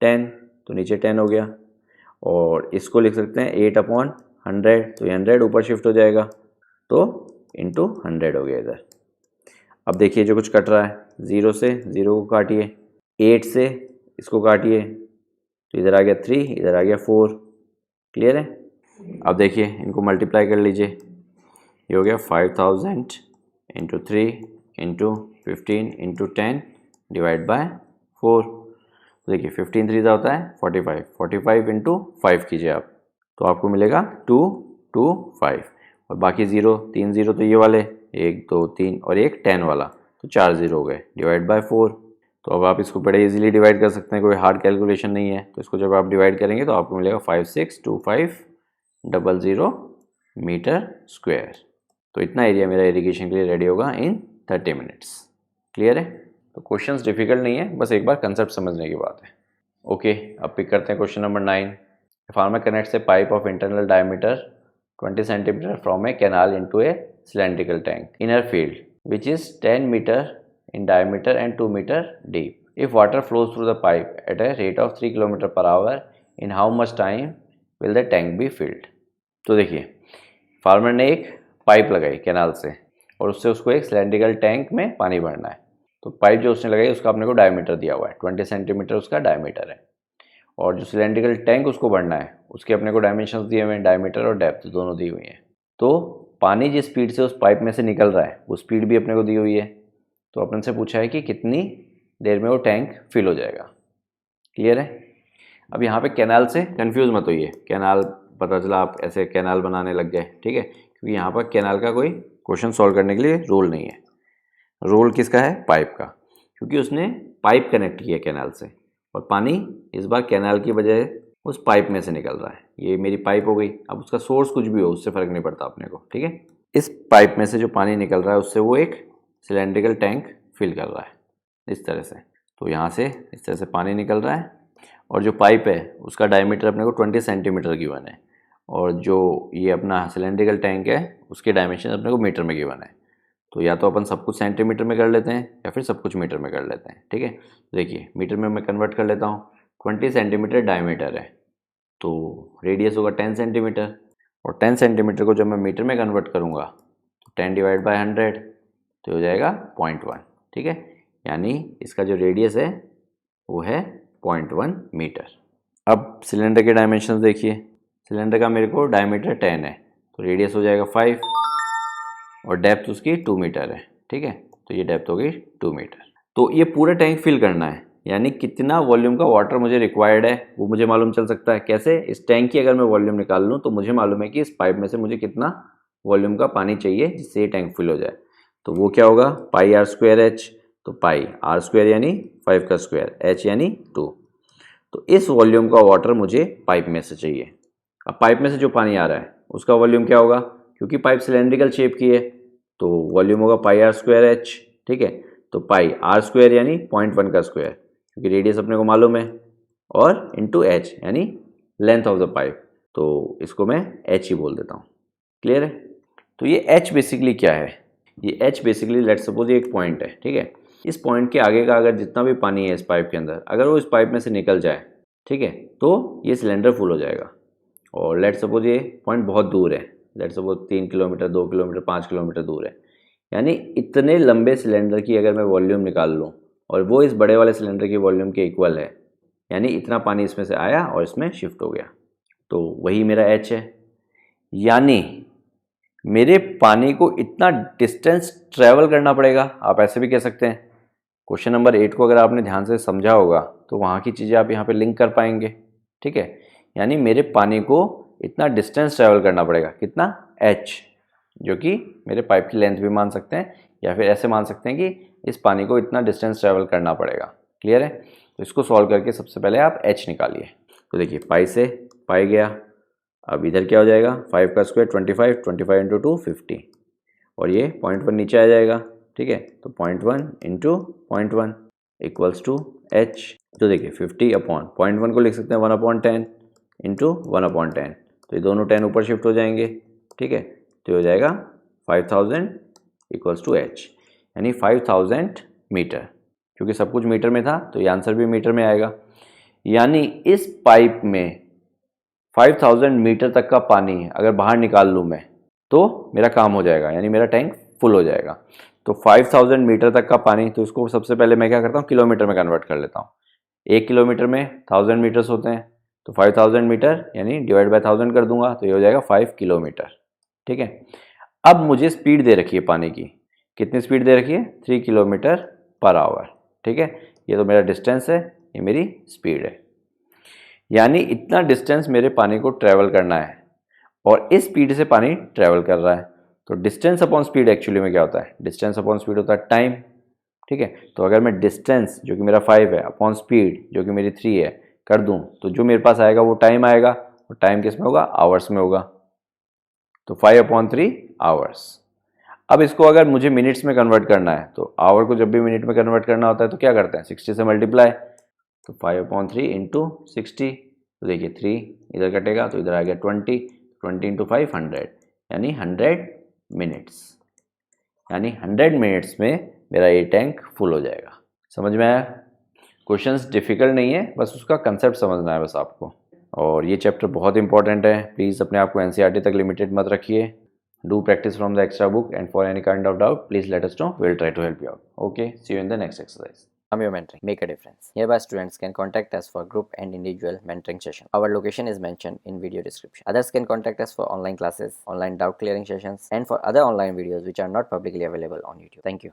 10, तो नीचे 10 हो गया, और इसको लिख सकते हैं 8 अपॉन 100, तो ये 100 ऊपर शिफ्ट हो जाएगा तो इंटू 100 हो गया इधर। अब देखिए जो कुछ कट रहा है, 0 से 0 को काटिए, 8 से इसको काटिए, तो इधर आ गया 3, इधर आ गया 4। क्लियर है? अब देखिए इनको मल्टीप्लाई कर लीजिए, ये हो गया 5000 into 3 into 15 into 10 divide by 4। तो देखिए 15 3 होता है 45, 45 इंटू 5 कीजिए आप, तो आपको मिलेगा 2 2 5, और बाकी 0, 3 0 तो ये वाले, 1 2 3 और एक 10 वाला, तो 4 0 हो गए, डिवाइड बाय 4। तो अब आप इसको बड़े इजीली डिवाइड कर सकते हैं, कोई हार्ड कैलकुलेशन नहीं है। तो इसको जब आप डिवाइड करेंगे तो आपको मिलेगा 562500 मीटर स्क्वायर। तो इतना एरिया मेरा इरिगेशन के लिए रेडी होगा इन 30 मिनट्स। क्लियर है? तो क्वेश्चंस डिफिकल्ट नहीं है, बस एक बार कंसेप्ट समझने की बात है। ओके, अब पिक करते हैं question number 9। Farmer connects A pipe of internal diameter 20 cm from a canal into a cylindrical tank in a field which is 10 meter in diameter and 2 meter deep. If water flows through the pipe at a rate of 3 km per hour, in how much time will the tank be filled? तो देखिए farmer ने एक pipe लगाई canal से और उससे उसको एक सिलेंड्रिकल टैंक में पानी भरना है। तो पाइप जो उसने लगाई उसका अपने को डायमीटर दिया हुआ है, 20 सेंटीमीटर उसका डायमीटर है, और जो सिलेंड्रिकल टैंक उसको भरना है उसके अपने को डायमेंशंस दिए हुए हैं, डायमीटर और डेप्थ दोनों दी हुई हैं। तो पानी जिस स्पीड से उस पाइप में से निकल रहा है वो स्पीड भी अपने को दी हुई है। तो अपन से पूछा है कि कितनी देर में वो टैंक फिल हो जाएगा। क्लियर है? अब यहाँ पे कैनाल से कंफ्यूज मत होइए, कैनाल पता चला आप ऐसे कैनाल बनाने लग गए, ठीक है, क्योंकि यहाँ पर कैनाल का कोई क्वेश्चन सॉल्व करने के लिए रोल नहीं है। रोल किसका है? पाइप का, क्योंकि उसने पाइप कनेक्ट किया कैनाल से और पानी इस बार कैनाल की बजाय उस पाइप में से निकल रहा है। ये मेरी पाइप हो गई, अब उसका सोर्स कुछ भी हो उससे फ़र्क नहीं पड़ता अपने को, ठीक है। इस पाइप में से जो पानी निकल रहा है उससे वो एक सिलेंड्रिकल टैंक फिल कर रहा है इस तरह से। तो यहाँ से इस तरह से पानी निकल रहा है और जो पाइप है उसका डायमीटर अपने को 20 सेंटीमीटर गिवन है, और जो ये अपना सिलेंड्रिकल टैंक है उसके डायमेंशन अपने को मीटर में गिवन है। तो या तो अपन सब कुछ सेंटीमीटर में कर लेते हैं या फिर सब कुछ मीटर में कर लेते हैं, ठीक है। देखिए मीटर में मैं कन्वर्ट कर लेता हूँ। 20 सेंटीमीटर डायमीटर है तो रेडियस होगा 10 सेंटीमीटर, और 10 सेंटीमीटर को जब मैं मीटर में कन्वर्ट करूँगा तो 10 डिवाइड बाय 100 तो हो जाएगा 0.1, ठीक है। यानी इसका जो रेडियस है वो है 0.1 मीटर। अब सिलेंडर के डायमेंशन देखिए, सिलेंडर का मेरे को डायमीटर 10 है तो रेडियस हो जाएगा 5 और डेप्थ उसकी 2 मीटर है, ठीक है। तो ये डेप्थ हो गई 2 मीटर। तो ये पूरा टैंक फिल करना है, यानी कितना वॉल्यूम का वाटर मुझे रिक्वायर्ड है वो मुझे मालूम चल सकता है। कैसे? इस टैंक की अगर मैं वॉल्यूम निकाल लूँ तो मुझे मालूम है कि इस पाइप में से मुझे कितना वॉल्यूम का पानी चाहिए जिससे ये टैंक फिल हो जाए। तो वो क्या होगा? पाई आर स्क्वायर एच। तो पाई आर स्क्वायर यानी 5 का स्क्वायर, एच यानी 2। तो इस वॉल्यूम का वाटर मुझे पाइप में से चाहिए। अब पाइप में से जो पानी आ रहा है उसका वॉल्यूम क्या होगा? क्योंकि पाइप सिलेंड्रिकल शेप की है तो वॉल्यूम होगा पाई आर स्क्वायर एच, ठीक है। तो पाई आर स्क्वायर यानी 0.1 का स्क्वायर, क्योंकि रेडियस अपने को मालूम है, और इंटू एच यानी लेंथ ऑफ द पाइप। तो इसको मैं एच ही बोल देता हूँ। क्लियर है? तो ये एच बेसिकली क्या है? ये एच बेसिकली लेट्स सपोज ये एक पॉइंट है, ठीक है। इस पॉइंट के आगे का अगर जितना भी पानी है इस पाइप के अंदर, अगर वो इस पाइप में से निकल जाए, ठीक है, तो ये सिलेंडर फुल हो जाएगा। और लेट्स सपोज ये पॉइंट बहुत दूर है, let's suppose 3 kilometre, 2 kilometre, 5 kilometre दूर है। यानी इतने लंबे सिलेंडर की अगर मैं वॉल्यूम निकाल लूँ और वो इस बड़े वाले सिलेंडर की वॉल्यूम के इक्वल है, यानी इतना पानी इसमें से आया और इसमें शिफ्ट हो गया, तो वही मेरा एच है। यानी मेरे पानी को इतना डिस्टेंस ट्रैवल करना पड़ेगा, आप ऐसे भी कह सकते हैं। क्वेश्चन नंबर 8 को अगर आपने ध्यान से समझा होगा तो वहाँ की चीज़ें आप यहाँ पे लिंक कर पाएंगे, ठीक है। यानी मेरे पानी को इतना डिस्टेंस ट्रैवल करना पड़ेगा, कितना? h, जो कि मेरे पाइप की लेंथ भी मान सकते हैं या फिर ऐसे मान सकते हैं कि इस पानी को इतना डिस्टेंस ट्रैवल करना पड़ेगा। क्लियर है? तो इसको सॉल्व करके सबसे पहले आप h निकालिए। तो देखिए पाई से पाई गया, अब इधर क्या हो जाएगा? 5 का स्क्वायर 25, 25 इंटू 2 50, और ये 0.1 नीचे आ जाएगा, ठीक है। तो 0.1 इंटू 0.1 इक्वल्स टू h। तो देखिए 50 अपॉन 0.1 को लिख सकते हैं 1/10 इंटू 1/10, तो ये दोनों 10 ऊपर शिफ्ट हो जाएंगे, ठीक है। तो हो जाएगा 5000 इक्वल्स टू h, यानी 5000 मीटर। क्योंकि सब कुछ मीटर में था तो ये आंसर भी मीटर में आएगा। यानी इस पाइप में 5000 मीटर तक का पानी अगर बाहर निकाल लूँ मैं तो मेरा काम हो जाएगा, यानी मेरा टैंक फुल हो जाएगा। तो 5000 मीटर तक का पानी, तो इसको सबसे पहले मैं क्या करता हूँ, किलोमीटर में कन्वर्ट कर लेता हूँ। 1 किलोमीटर में 1000 मीटर्स होते हैं, तो 5000 मीटर यानी डिवाइड बाय 1000 कर दूंगा, तो ये हो जाएगा 5 किलोमीटर। ठीक है, अब मुझे स्पीड दे रखी है पानी की, कितनी स्पीड दे रखी है, 3 किलोमीटर पर आवर। ठीक है, ये तो मेरा डिस्टेंस है, ये मेरी स्पीड है, यानी इतना डिस्टेंस मेरे पानी को ट्रैवल करना है और इस स्पीड से पानी ट्रैवल कर रहा है। तो डिस्टेंस अपॉन स्पीड एक्चुअली में क्या होता है, डिस्टेंस अपॉन स्पीड होता है टाइम। ठीक है, तो अगर मैं डिस्टेंस जो कि मेरा 5 है अपॉन स्पीड जो कि मेरी 3 है कर दूं, तो जो मेरे पास आएगा वो टाइम आएगा, और टाइम किस में होगा, आवर्स में होगा। तो 5/3 आवर्स। अब इसको अगर मुझे मिनट्स में कन्वर्ट करना है, तो आवर को जब भी मिनट में कन्वर्ट करना होता है तो क्या करते हैं, 60 से मल्टीप्लाई। तो 5/3 इंटू 60, तो देखिए 3 इधर कटेगा तो इधर आ गया 20, 20 इंटू 5 100, यानी 100 मिनट्स, यानी 100 मिनट्स में मेरा ये टैंक फुल हो जाएगा। समझ में आया? क्वेश्चंस डिफिकल्ट नहीं है, बस उसका कंसेप्ट समझना है बस आपको। और ये चैप्टर बहुत इंपॉर्टेंट है, प्लीज़ अपने आप को एनसीईआरटी तक लिमिटेड मत रखिए। Do practice from the extra book and for any kind of doubt please let us know, we will try to help you out. Okay, see you in the next exercise. Amyo Mentoring. Make a difference. Hereby students can contact us for group and individual mentoring session. Our location is mentioned in video description. Others can contact us for online classes, online doubt clearing sessions, and for other online videos which are not publicly available on YouTube. Thank you.